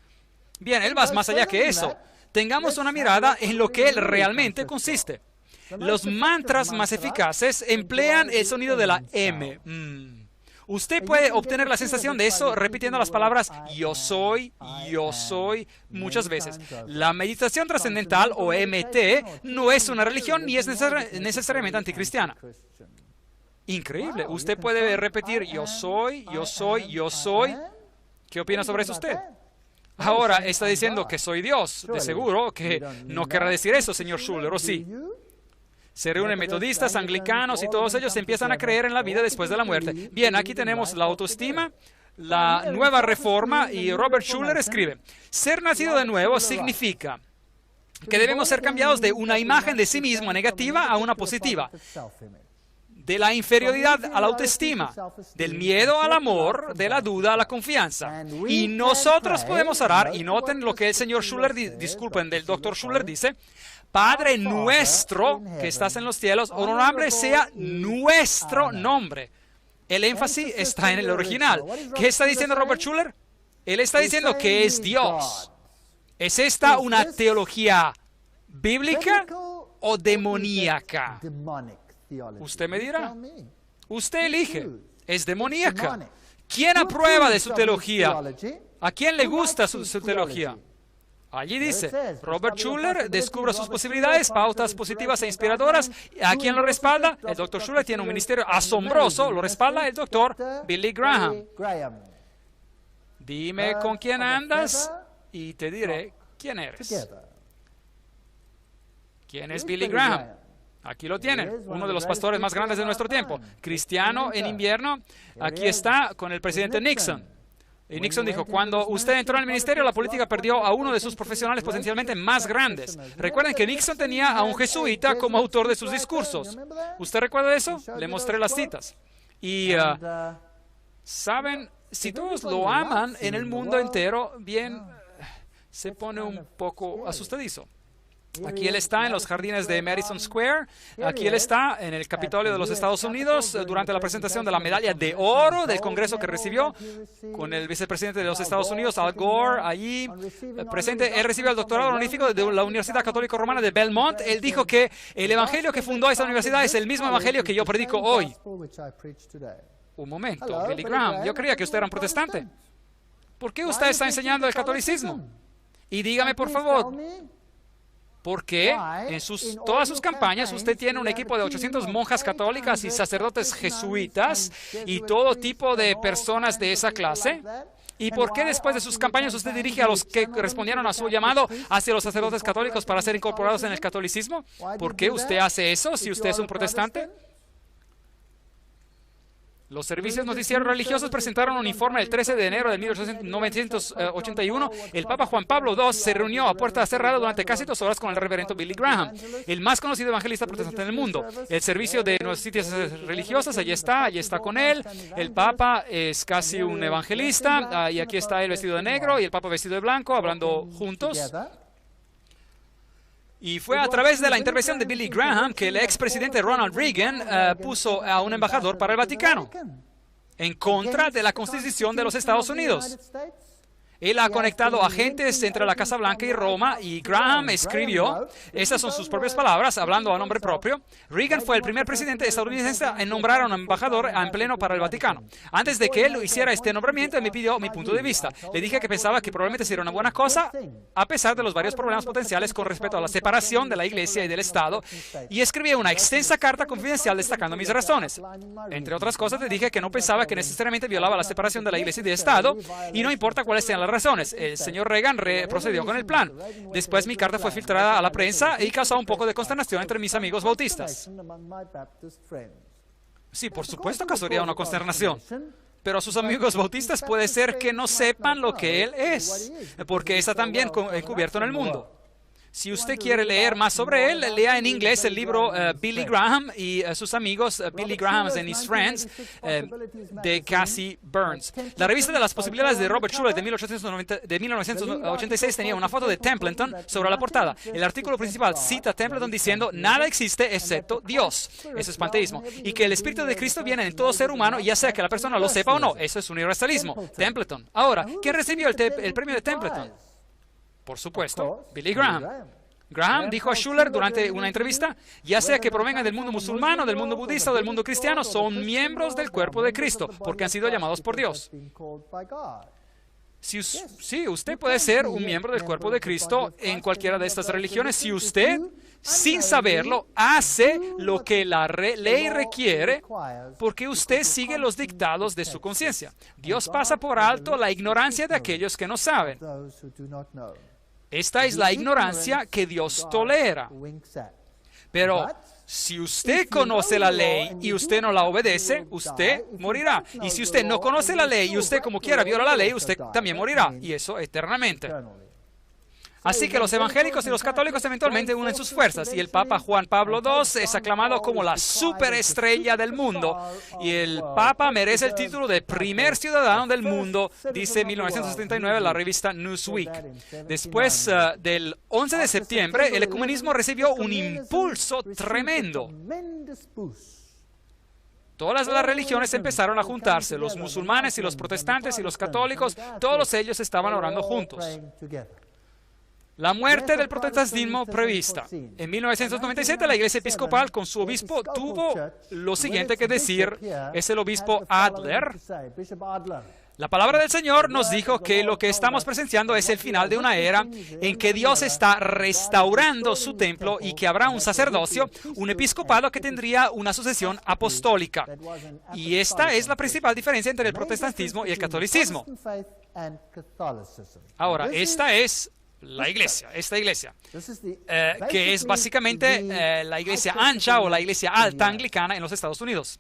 Bien, él va más allá que eso. Tengamos una mirada en lo que él realmente consiste. Los mantras más eficaces emplean el sonido de la M. Usted puede obtener la sensación de eso repitiendo las palabras yo soy, muchas veces. La meditación trascendental o MT no es una religión ni es necesariamente anticristiana. Increíble. Usted puede repetir yo soy. ¿Qué opina sobre eso usted? Ahora está diciendo que soy Dios. De seguro que no querrá decir eso, señor Schuller, ¿o sí? Se reúnen metodistas, anglicanos y todos ellos empiezan a creer en la vida después de la muerte. Bien, aquí tenemos la autoestima, la nueva reforma, y Robert Schuller escribe: ser nacido de nuevo significa que debemos ser cambiados de una imagen de sí mismo negativa a una positiva, de la inferioridad a la autoestima, del miedo al amor, de la duda a la confianza. Y nosotros podemos orar, y noten lo que el señor Schuller, disculpen, del doctor Schuller dice: Padre nuestro que estás en los cielos, honorable sea nuestro nombre. El énfasis está en el original. ¿Qué está diciendo Robert Schuller? Él está diciendo que es Dios. ¿Es esta una teología bíblica o demoníaca? Usted me dirá. Usted elige. Es demoníaca. ¿Quién aprueba de su teología? ¿A quién le gusta su teología? Allí dice, Robert Schuller descubre sus posibilidades, pautas positivas e inspiradoras. ¿A quién lo respalda? El Dr. Schuller tiene un ministerio asombroso, lo respalda el Dr. Billy Graham. Dime con quién andas y te diré quién eres. ¿Quién es Billy Graham? Aquí lo tienen, uno de los pastores más grandes de nuestro tiempo. Cristiano en invierno, aquí está con el presidente Nixon. Y Nixon dijo, cuando usted entró en el ministerio, la política perdió a uno de sus profesionales potencialmente más grandes. Recuerden que Nixon tenía a un jesuita como autor de sus discursos. ¿Usted recuerda eso? Le mostré las citas. Y, ¿saben? Si todos lo aman en el mundo entero, bien, se pone un poco asustadizo. Aquí él está en los jardines de Madison Square. Aquí él está en el Capitolio de los Estados Unidos durante la presentación de la medalla de oro del Congreso que recibió con el vicepresidente de los Estados Unidos, Al Gore, allí presente. Él recibió el doctorado honorífico de la Universidad Católica Romana de Belmont. Él dijo que el evangelio que fundó esa universidad es el mismo evangelio que yo predico hoy. Un momento, Billy Graham, yo creía que usted era un protestante. ¿Por qué usted está enseñando el catolicismo? Y dígame, por favor, porque en todas sus campañas usted tiene un equipo de 800 monjas católicas y sacerdotes jesuitas y todo tipo de personas de esa clase. ¿Y por qué después de sus campañas usted dirige a los que respondieron a su llamado hacia los sacerdotes católicos para ser incorporados en el catolicismo? ¿Por qué usted hace eso si usted es un protestante? Los servicios noticieros religiosos presentaron un informe el 13 de enero de 1981. El Papa Juan Pablo II se reunió a puerta cerrada durante casi 2 horas con el reverendo Billy Graham, el más conocido evangelista protestante en el mundo. El servicio de noticias religiosas, allí está con él. El Papa es casi un evangelista, y aquí está él vestido de negro y el Papa vestido de blanco, hablando juntos. Y fue a través de la intervención de Billy Graham que el expresidente Ronald Reagan puso a un embajador para el Vaticano en contra de la Constitución de los Estados Unidos. Él ha conectado agentes entre la Casa Blanca y Roma, y Graham escribió, estas son sus propias palabras, hablando a nombre propio: Reagan fue el primer presidente estadounidense en nombrar a un embajador en pleno para el Vaticano. Antes de que él hiciera este nombramiento, él me pidió mi punto de vista. Le dije que pensaba que probablemente sería una buena cosa, a pesar de los varios problemas potenciales con respecto a la separación de la Iglesia y del Estado, y escribí una extensa carta confidencial destacando mis razones. Entre otras cosas, le dije que no pensaba que necesariamente violaba la separación de la Iglesia y del Estado, y no importa cuáles sean las razones. El señor Reagan procedió con el plan. Después mi carta fue filtrada a la prensa y causó un poco de consternación entre mis amigos bautistas. Sí, por supuesto causaría una consternación. Pero sus amigos bautistas puede ser que no sepan lo que él es, porque está también encubierto en el mundo. Si usted quiere leer más sobre él, lea en inglés el libro Billy Graham y sus amigos, Billy Graham and His Friends, de Cassie Burns. La revista de las posibilidades de Robert Schuller de 1986 tenía una foto de Templeton sobre la portada. El artículo principal cita a Templeton diciendo: nada existe excepto Dios. Eso es panteísmo. Y que el Espíritu de Cristo viene en todo ser humano, ya sea que la persona lo sepa o no. Eso es universalismo. Templeton. Ahora, ¿quién recibió el premio de Templeton? Por supuesto, Billy Graham. Graham dijo a Schuller durante una entrevista: ya sea que provengan del mundo musulmán, del mundo budista o del mundo cristiano, son miembros del cuerpo de Cristo, porque han sido llamados por Dios. Sí, usted puede ser un miembro del cuerpo de Cristo en cualquiera de estas religiones si usted, sin saberlo, hace lo que la ley requiere, porque usted sigue los dictados de su conciencia. Dios pasa por alto la ignorancia de aquellos que no saben. Esta es la ignorancia que Dios tolera. Pero si usted conoce la ley y usted no la obedece, usted morirá. Y si usted no conoce la ley y usted como quiera viola la ley, usted también morirá. Y eso eternamente. Así que los evangélicos y los católicos eventualmente unen sus fuerzas, y el Papa Juan Pablo II es aclamado como la superestrella del mundo, y el Papa merece el título de primer ciudadano del mundo, dice 1979 la revista Newsweek. Después del 11 de septiembre, el ecumenismo recibió un impulso tremendo. Todas las religiones empezaron a juntarse, los musulmanes y los protestantes y los católicos, todos ellos estaban orando juntos. La muerte del protestantismo prevista. En 1997, la Iglesia Episcopal, con su obispo, tuvo lo siguiente que decir. Es el obispo Adler. La palabra del Señor nos dijo que lo que estamos presenciando es el final de una era en que Dios está restaurando su templo y que habrá un sacerdocio, un episcopado que tendría una sucesión apostólica. Y esta es la principal diferencia entre el protestantismo y el catolicismo. Ahora, esta es la iglesia, esta iglesia, que es básicamente la iglesia ancha o la iglesia alta anglicana en los Estados Unidos.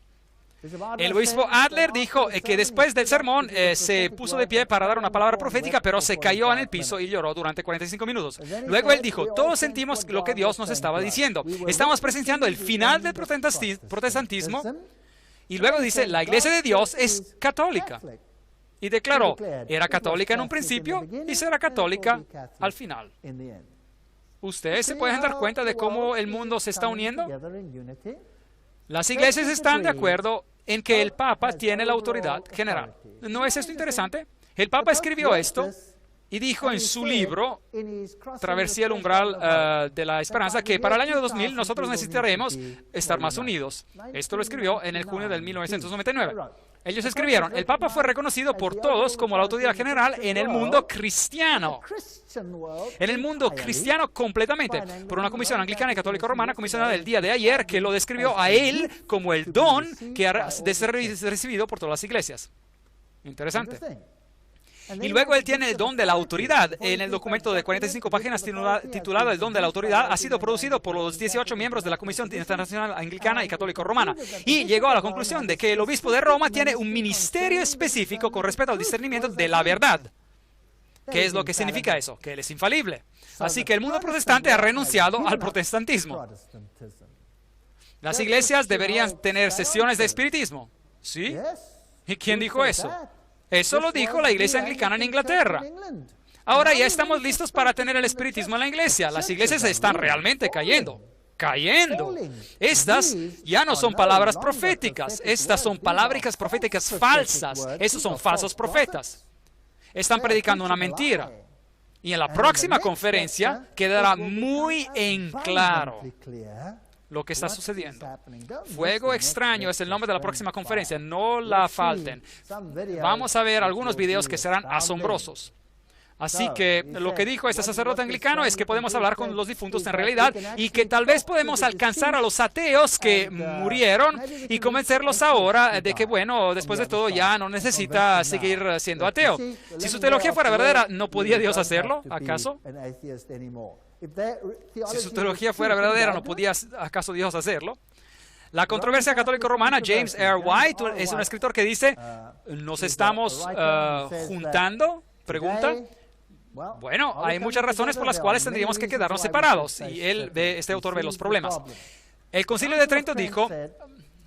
El obispo Adler dijo que después del sermón se puso de pie para dar una palabra profética, pero se cayó en el piso y lloró durante 45 minutos. Luego él dijo: todos sentimos lo que Dios nos estaba diciendo. Estamos presenciando el final del protestantismo. Y luego dice: la iglesia de Dios es católica. Y declaró: era católica en un principio y será católica al final. ¿Ustedes se pueden dar cuenta de cómo el mundo se está uniendo? Las iglesias están de acuerdo en que el Papa tiene la autoridad general. ¿No es esto interesante? El Papa escribió esto y dijo en su libro, Travesía el umbral de la esperanza, que para el año 2000 nosotros necesitaremos estar más unidos. Esto lo escribió en el junio del 1999. Ellos escribieron: el Papa fue reconocido por todos como la autoridad general en el mundo cristiano. En el mundo cristiano completamente, por una comisión anglicana y católica romana comisionada el día de ayer, que lo describió a él como el don que ha de ser recibido por todas las iglesias. Interesante. Y luego él tiene el don de la autoridad. En el documento de 45 páginas titulado El don de la autoridad, ha sido producido por los 18 miembros de la Comisión Internacional Anglicana y Católica Romana. Y llegó a la conclusión de que el obispo de Roma tiene un ministerio específico con respecto al discernimiento de la verdad. ¿Qué es lo que significa eso? Que él es infalible. Así que el mundo protestante ha renunciado al protestantismo. Las iglesias deberían tener sesiones de espiritismo. ¿Sí? ¿Y quién dijo eso? Eso lo dijo la iglesia anglicana en Inglaterra. Ahora ya estamos listos para tener el espiritismo en la iglesia. Las iglesias están realmente cayendo. Estas ya no son palabras proféticas. Estas son palabras proféticas falsas. Estos son falsos profetas. están predicando una mentira. Y en la próxima conferencia quedará muy en claro lo que está sucediendo. Fuego extraño es el nombre de la próxima conferencia. No la falten. Vamos a ver algunos videos que serán asombrosos. Así que lo que dijo este sacerdote anglicano es que podemos hablar con los difuntos en realidad y que tal vez podemos alcanzar a los ateos que murieron y convencerlos ahora de que, bueno, después de todo ya no necesita seguir siendo ateo. Si su teología fuera verdadera, ¿no podía Dios hacerlo, acaso? Si su teología fuera verdadera, ¿no podía acaso Dios hacerlo? La controversia católica romana, James R. White, es un escritor que dice, ¿nos estamos juntando? Pregunta. Bueno, hay muchas razones por las cuales tendríamos que quedarnos separados, y este autor ve los problemas. El Concilio de Trento dijo,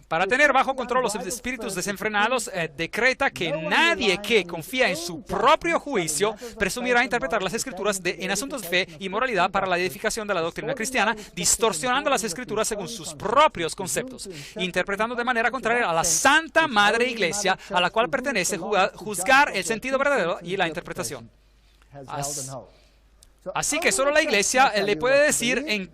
para tener bajo control los espíritus desenfrenados, decreta que nadie que confía en su propio juicio presumirá interpretar las Escrituras en asuntos de fe y moralidad para la edificación de la doctrina cristiana, distorsionando las Escrituras según sus propios conceptos, interpretando de manera contraria a la Santa Madre Iglesia, a la cual pertenece juzgar el sentido verdadero y la interpretación. Así que solo la Iglesia le puede decir en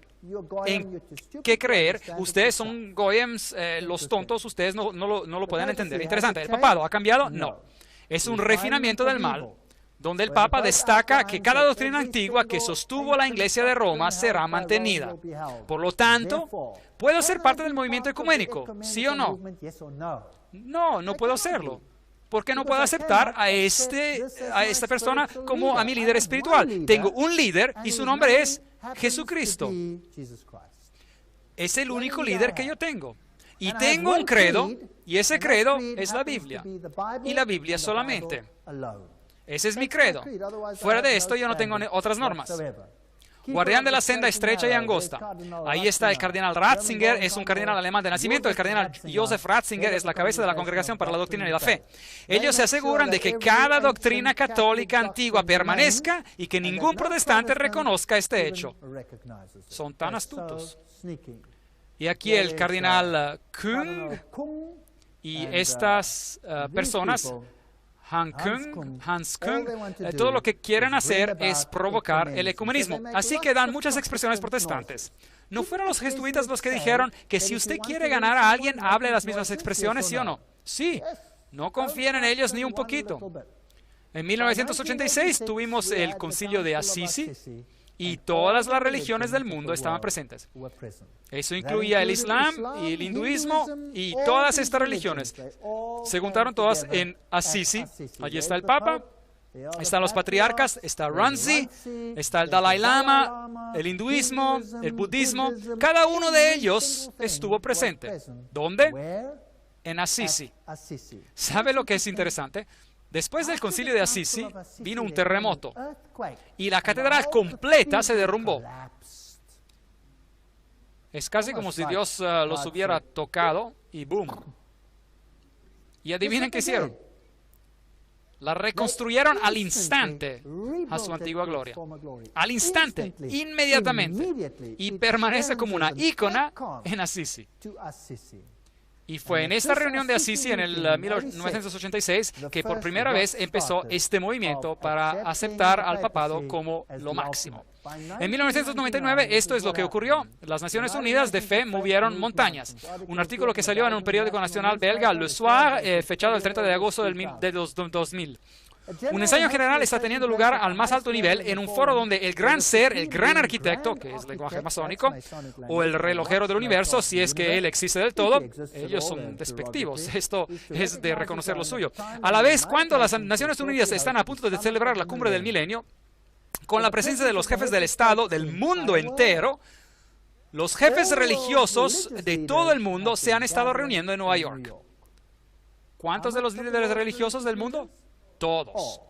qué creer. Ustedes son goyems, los tontos, ustedes no lo pueden entender. Interesante, ¿el papado ha cambiado? No. Es un refinamiento del mal, donde el Papa destaca que cada doctrina antigua que sostuvo la Iglesia de Roma será mantenida. Por lo tanto, ¿puedo ser parte del movimiento ecuménico? ¿Sí o no? No, no puedo hacerlo. ¿Por qué no puedo aceptar a esta persona como a mi líder espiritual? Tengo un líder y su nombre es Jesucristo. Es el único líder que yo tengo. Y tengo un credo, y ese credo es la Biblia. Y la Biblia solamente. Ese es mi credo. Fuera de esto yo no tengo otras normas. Guardián de la senda estrecha y angosta. Ahí está el cardenal Ratzinger, es un cardenal alemán de nacimiento. El cardenal Joseph Ratzinger es la cabeza de la Congregación para la Doctrina y la Fe. Ellos se aseguran de que cada doctrina católica antigua permanezca y que ningún protestante reconozca este hecho. Son tan astutos. Y aquí el cardenal Kung y estas personas, Hans Kung, todo lo que quieren hacer es provocar el ecumenismo. Así que dan muchas expresiones protestantes. ¿No fueron los jesuitas los que dijeron que si usted quiere ganar a alguien, hable las mismas expresiones, sí o no? Sí, no confíen en ellos ni un poquito. En 1986 tuvimos el concilio de Assisi y todas las religiones del mundo estaban presentes. Eso incluía el Islam y el hinduismo y todas estas religiones. Se juntaron todas en Assisi. Allí está el Papa, están los patriarcas, está Ranzi, está el Dalai Lama, el hinduismo, el budismo. Cada uno de ellos estuvo presente. ¿Dónde? En Assisi. ¿Sabe lo que es interesante? Después del concilio de Assisi vino un terremoto y la catedral completa se derrumbó. Es casi como si Dios los hubiera tocado y ¡boom! Y adivinen qué hicieron. La reconstruyeron al instante a su antigua gloria. Al instante, inmediatamente. Y permanece como una ícona en Assisi. Y fue en esta reunión de Assisi en el 1986 que por primera vez empezó este movimiento para aceptar al papado como lo máximo. En 1999 esto es lo que ocurrió. Las Naciones Unidas de Fe movieron montañas. Un artículo que salió en un periódico nacional belga, Le Soir, fechado el 30 de agosto de 2000. Un ensayo general está teniendo lugar al más alto nivel en un foro donde el gran ser, el gran arquitecto, que es lenguaje masónico, o el relojero del universo, si es que él existe del todo, ellos son despectivos. Esto es de reconocer lo suyo. A la vez, cuando las Naciones Unidas están a punto de celebrar la cumbre del milenio, con la presencia de los jefes del Estado del mundo entero, los jefes religiosos de todo el mundo se han estado reuniendo en Nueva York. ¿Cuántos de los líderes religiosos del mundo? Todos,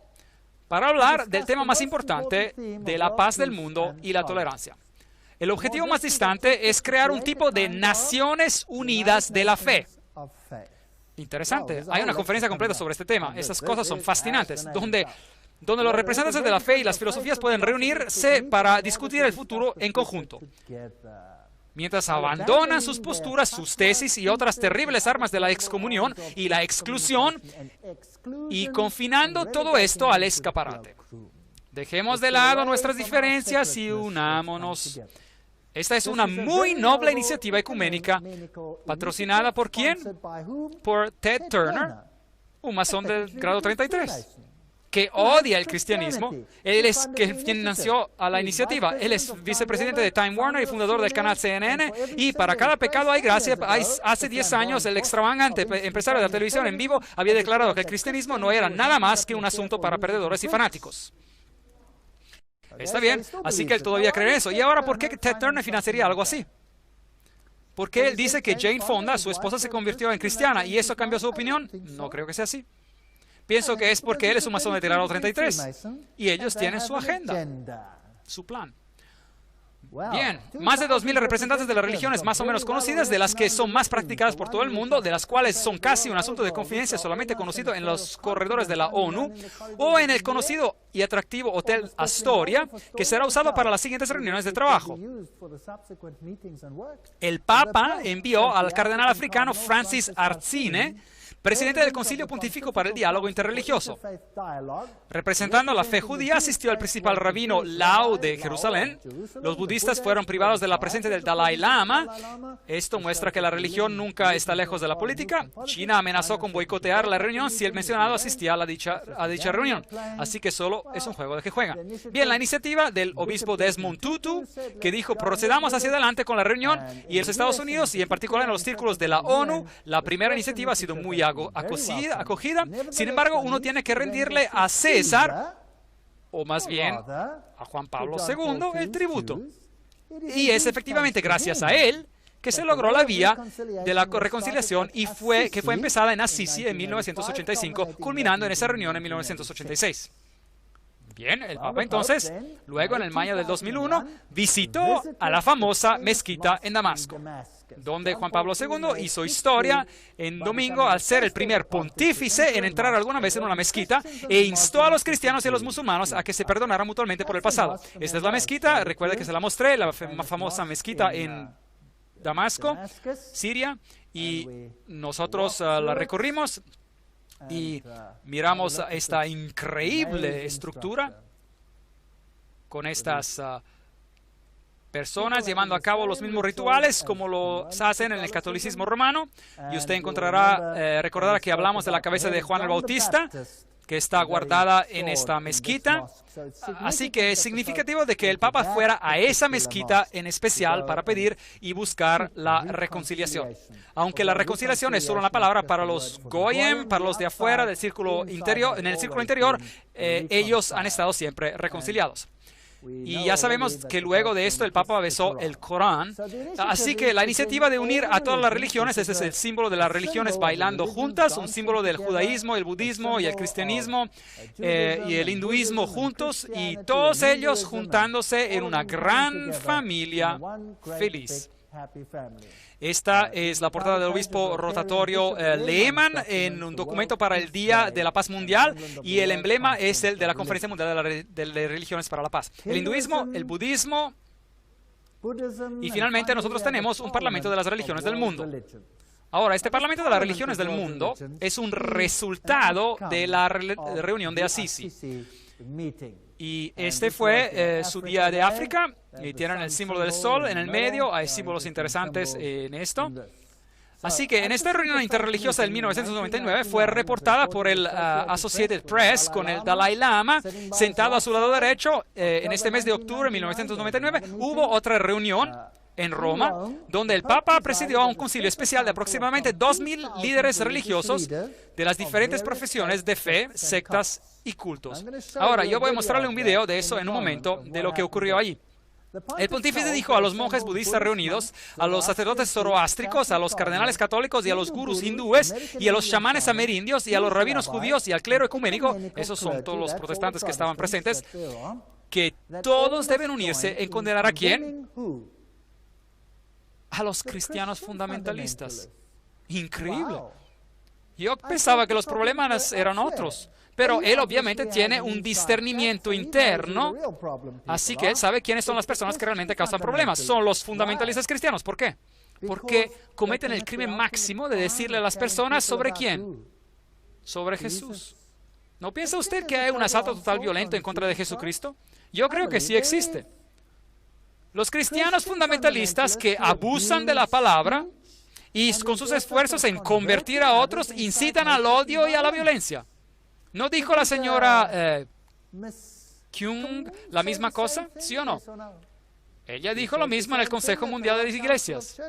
para hablar del tema más importante de la paz del mundo y la tolerancia. El objetivo más distante es crear un tipo de Naciones Unidas de la Fe. Interesante, hay una conferencia completa sobre este tema. Estas cosas son fascinantes, donde los representantes de la fe y las filosofías pueden reunirse para discutir el futuro en conjunto. mientras abandonan sus posturas, sus tesis y otras terribles armas de la excomunión y la exclusión, y confinando todo esto al escaparate. Dejemos de lado nuestras diferencias y unámonos. Esta es una muy noble iniciativa ecuménica, patrocinada ¿por quién? Por Ted Turner, un masón del grado 33, que odia el cristianismo. Él es quien nació a la iniciativa. Él es vicepresidente de Time Warner y fundador del canal CNN. Y para cada pecado hay gracia. Hace 10 años, el extravagante empresario de la televisión en vivo había declarado que el cristianismo no era nada más que un asunto para perdedores y fanáticos. Está bien, así que él todavía cree en eso. ¿Y ahora por qué Ted Turner financiaría algo así? Porque él dice que Jane Fonda, su esposa, se convirtió en cristiana y eso cambió su opinión. No creo que sea así. Pienso que es porque él es un masón de grado 33 y ellos tienen su agenda, su plan. Bien, más de 2.000 representantes de las religiones más o menos conocidas, de las que son más practicadas por todo el mundo, de las cuales son casi un asunto de confidencia solamente conocido en los corredores de la ONU o en el conocido y atractivo Hotel Astoria, que será usado para las siguientes reuniones de trabajo. El Papa envió al cardenal africano Francis Arzine, presidente del Concilio Pontífico para el Diálogo Interreligioso. Representando la fe judía, asistió al principal rabino Lau de Jerusalén. Los budistas fueron privados de la presencia del Dalai Lama. Esto muestra que la religión nunca está lejos de la política. China amenazó con boicotear la reunión si el mencionado asistía a dicha reunión. Así que solo es un juego de que juega. Bien, la iniciativa del obispo Desmond Tutu, que dijo, procedamos hacia adelante con la reunión, y en los Estados Unidos, y en particular en los círculos de la ONU, la primera iniciativa ha sido muy acogida. Sin embargo, uno tiene que rendirle a César, o más bien a Juan Pablo II, el tributo. Y es efectivamente gracias a él que se logró la vía de la reconciliación y que fue empezada en Assisi en 1985, culminando en esa reunión en 1986. Bien, el Papa entonces, luego en el mayo del 2001, visitó a la famosa mezquita en Damasco, donde Juan Pablo II hizo historia en domingo al ser el primer pontífice en entrar alguna vez en una mezquita e instó a los cristianos y a los musulmanes a que se perdonaran mutuamente por el pasado. Esta es la mezquita, recuerda que se la mostré, la famosa mezquita en Damasco, Siria, y nosotros la recorrimos y miramos esta increíble estructura con estas personas llevando a cabo los mismos rituales como los hacen en el catolicismo romano. Y usted recordará que hablamos de la cabeza de Juan el Bautista, que está guardada en esta mezquita. Así que es significativo de que el Papa fuera a esa mezquita en especial para pedir y buscar la reconciliación. Aunque la reconciliación es solo una palabra para los goyim, para los de afuera del círculo interior, en el círculo interior, ellos han estado siempre reconciliados. Y ya sabemos que luego de esto el Papa besó el Corán. Así que la iniciativa de unir a todas las religiones, ese es el símbolo de las religiones bailando juntas, un símbolo del judaísmo, el budismo y el cristianismo y el hinduismo juntos, y todos ellos juntándose en una gran familia feliz. Esta es la portada del obispo rotatorio Lehmann en un documento para el Día de la Paz Mundial, y el emblema es el de la Conferencia Mundial de Religiones para la Paz. El hinduismo, el budismo, y finalmente nosotros tenemos un parlamento de las religiones del mundo. Ahora, este parlamento de las religiones del mundo es un resultado de la reunión de Assisi. Y este fue su día de África, y tienen el símbolo del sol en el medio. Hay símbolos interesantes en esto. Así que en esta reunión interreligiosa del 1999 fue reportada por el Associated Press con el Dalai Lama sentado a su lado derecho. En este mes de octubre de 1999 hubo otra reunión en Roma, donde el Papa presidió un concilio especial de aproximadamente 2.000 líderes religiosos de las diferentes profesiones de fe, sectas y cultos. Ahora, yo voy a mostrarle un video de eso en un momento, de lo que ocurrió allí. El pontífice dijo a los monjes budistas reunidos, a los sacerdotes zoroástricos, a los cardenales católicos y a los gurús hindúes, y a los chamanes amerindios y a los rabinos judíos y al clero ecuménico, esos son todos los protestantes que estaban presentes, que todos deben unirse en condenar a ¿quién? A los cristianos fundamentalistas. Increíble. Yo pensaba que los problemas eran otros, pero él obviamente tiene un discernimiento interno, así que él sabe quiénes son las personas que realmente causan problemas. Son los fundamentalistas cristianos. ¿Por qué? Porque cometen el crimen máximo de decirle a las personas sobre quién. Sobre Jesús. ¿No piensa usted que hay un asalto total violento en contra de Jesucristo? Yo creo que sí existe. Los cristianos fundamentalistas que abusan de la palabra y con sus esfuerzos en convertir a otros incitan al odio y a la violencia. ¿No dijo la señora Kyung la misma cosa? ¿Sí o no? Ella dijo lo mismo en el Consejo Mundial de las Iglesias.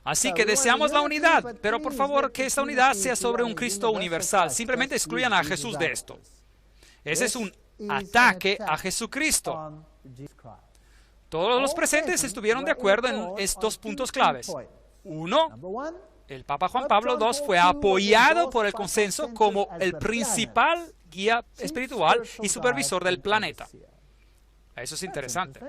Así que deseamos la unidad, pero por favor que esta unidad sea sobre un Cristo universal. Simplemente excluyan a Jesús de esto. Ese es un ataque a Jesucristo. Todos los presentes estuvieron de acuerdo en estos puntos claves. Uno, el Papa Juan Pablo II fue apoyado por el consenso como el principal guía espiritual y supervisor del planeta. Eso es interesante.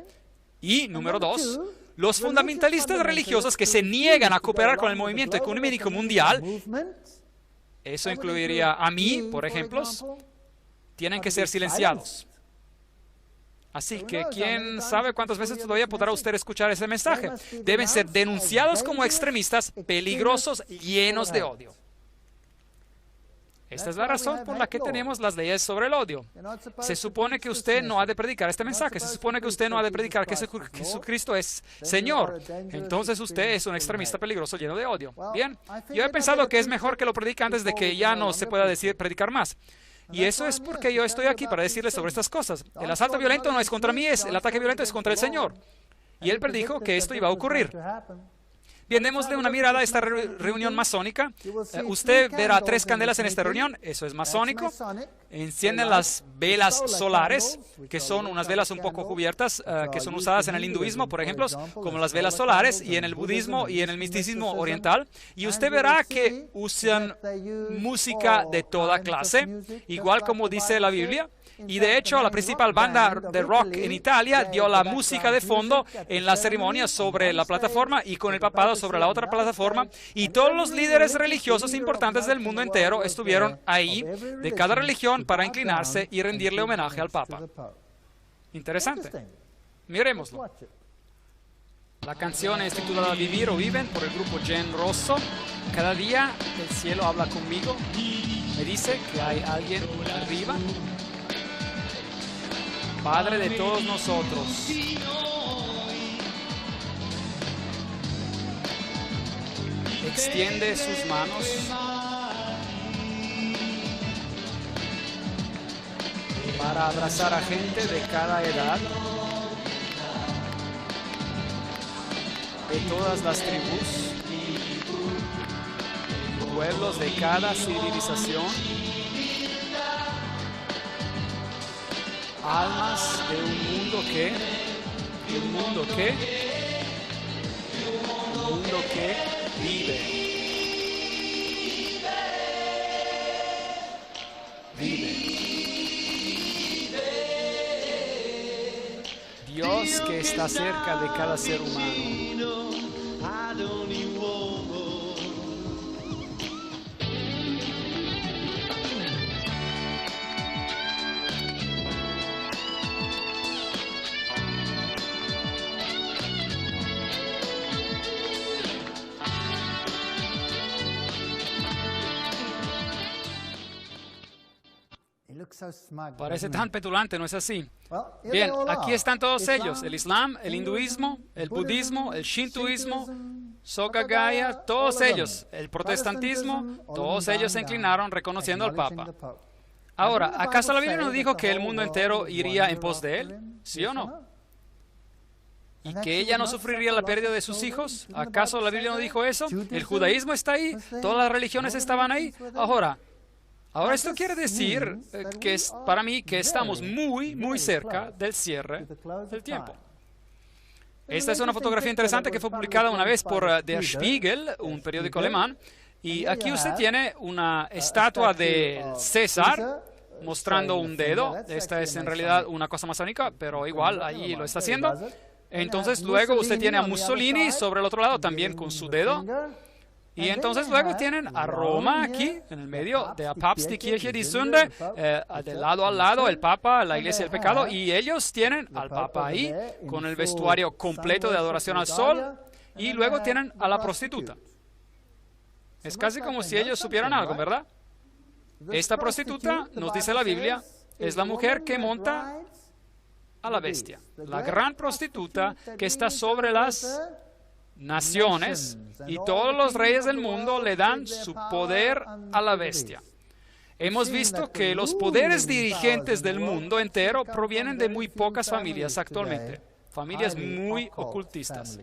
Y número dos, los fundamentalistas religiosos que se niegan a cooperar con el movimiento ecuménico mundial, eso incluiría a mí, por ejemplo, tienen que ser silenciados. Así que, ¿quién sabe cuántas veces todavía podrá usted escuchar ese mensaje? Deben ser denunciados como extremistas peligrosos, llenos de odio. Esta es la razón por la que tenemos las leyes sobre el odio. Se supone que usted no ha de predicar este mensaje. Se supone que usted no ha de predicar que Jesucristo es Señor. Entonces usted es un extremista peligroso lleno de odio. Bien, yo he pensado que es mejor que lo predique antes de que ya no se pueda predicar más. Y eso es porque yo estoy aquí para decirles sobre estas cosas. El asalto violento no es contra mí, el ataque violento es contra el Señor. Y Él predijo que esto iba a ocurrir. Bien, démosle una mirada a esta reunión masónica. Usted verá 3 candelas en esta reunión. Eso es masónico. Encienden las velas solares, que son unas velas un poco cubiertas, que son usadas en el hinduismo, por ejemplo, como las velas solares, y en el budismo y en el misticismo oriental. Y usted verá que usan música de toda clase, igual como dice la Biblia. Y de hecho, la principal banda de rock en Italia dio la música de fondo en la ceremonia sobre la plataforma y con el papado sobre la otra plataforma. Y todos los líderes religiosos importantes del mundo entero estuvieron ahí, de cada religión, para inclinarse y rendirle homenaje al Papa. Interesante. Miremoslo. La canción es titulada Vivir o Viven por el grupo Gen Rosso. Cada día el cielo habla conmigo. Me dice que hay alguien arriba. Padre de todos nosotros. Extiende sus manos para abrazar a gente de cada edad, de todas las tribus, pueblos de cada civilización, almas de un mundo que vive. Dios que está cerca de cada ser humano. Parece tan petulante, ¿no es así? Bien, aquí están todos ellos, el Islam, el hinduismo, el budismo, el shintoísmo, Soka Gaya, todos ellos, el protestantismo, todos ellos se inclinaron reconociendo al Papa. Ahora, ¿acaso la Biblia no dijo que el mundo entero iría en pos de él? ¿Sí o no? ¿Y que ella no sufriría la pérdida de sus hijos? ¿Acaso la Biblia no dijo eso? El judaísmo está ahí, todas las religiones estaban ahí. Ahora esto quiere decir que para mí que estamos muy cerca del cierre del tiempo. Esta es una fotografía interesante que fue publicada una vez por Der Spiegel, un periódico alemán. Y aquí usted tiene una estatua de César mostrando un dedo. Esta es en realidad una cosa masónica, pero igual allí lo está haciendo. Entonces luego usted tiene a Mussolini sobre el otro lado también con su dedo. Y entonces luego tienen a Roma aquí, en el medio, de Papst, die Kirche, die Sünde, de lado a lado, el Papa, la Iglesia del Pecado, y ellos tienen al Papa ahí, con el vestuario completo de adoración al sol, y luego tienen a la prostituta. Es casi como si ellos supieran algo, ¿verdad? Esta prostituta, nos dice la Biblia, es la mujer que monta a la bestia, la gran prostituta que está sobre las naciones, y todos los reyes del mundo le dan su poder a la bestia. Hemos visto que los poderes dirigentes del mundo entero provienen de muy pocas familias actualmente, familias muy ocultistas.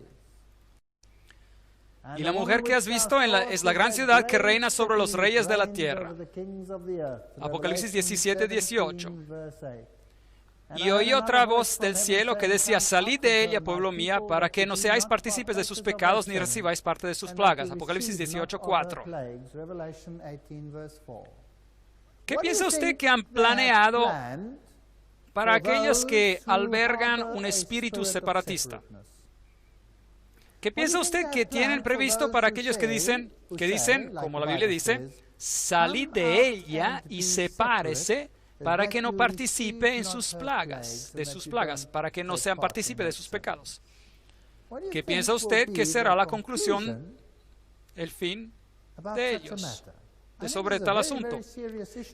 Y la mujer que has visto es la gran ciudad que reina sobre los reyes de la tierra. Apocalipsis 17, 18. Y oí otra voz del cielo que decía, salid de ella, pueblo mía, para que no seáis partícipes de sus pecados ni recibáis parte de sus plagas. Apocalipsis 18, 4. ¿Qué piensa usted que han planeado para aquellos que albergan un espíritu separatista? ¿Qué piensa usted que tienen previsto para aquellos que dicen, como la Biblia dice, salid de ella y sepárese para que no participe en sus plagas, para que no sean partícipe de sus pecados? ¿Qué piensa usted que será la conclusión, el fin de ellos, sobre tal asunto?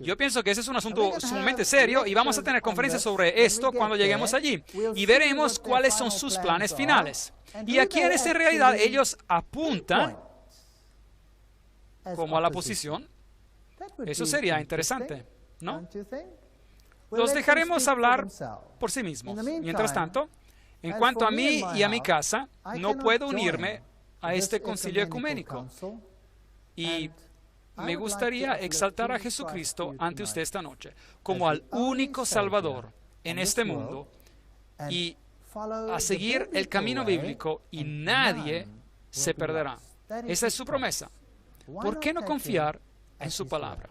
Yo pienso que ese es un asunto sumamente serio y vamos a tener conferencias sobre esto cuando lleguemos allí y veremos cuáles son sus planes finales. Y a quiénes en realidad ellos apuntan como a la posición. Eso sería interesante, ¿no? Los dejaremos hablar por sí mismos. Mientras tanto, en cuanto a mí y a mi casa, no puedo unirme a este concilio ecuménico. Y me gustaría exaltar a Jesucristo ante usted esta noche como al único Salvador en este mundo y a seguir el camino bíblico y nadie se perderá. Esa es su promesa. ¿Por qué no confiar en su palabra?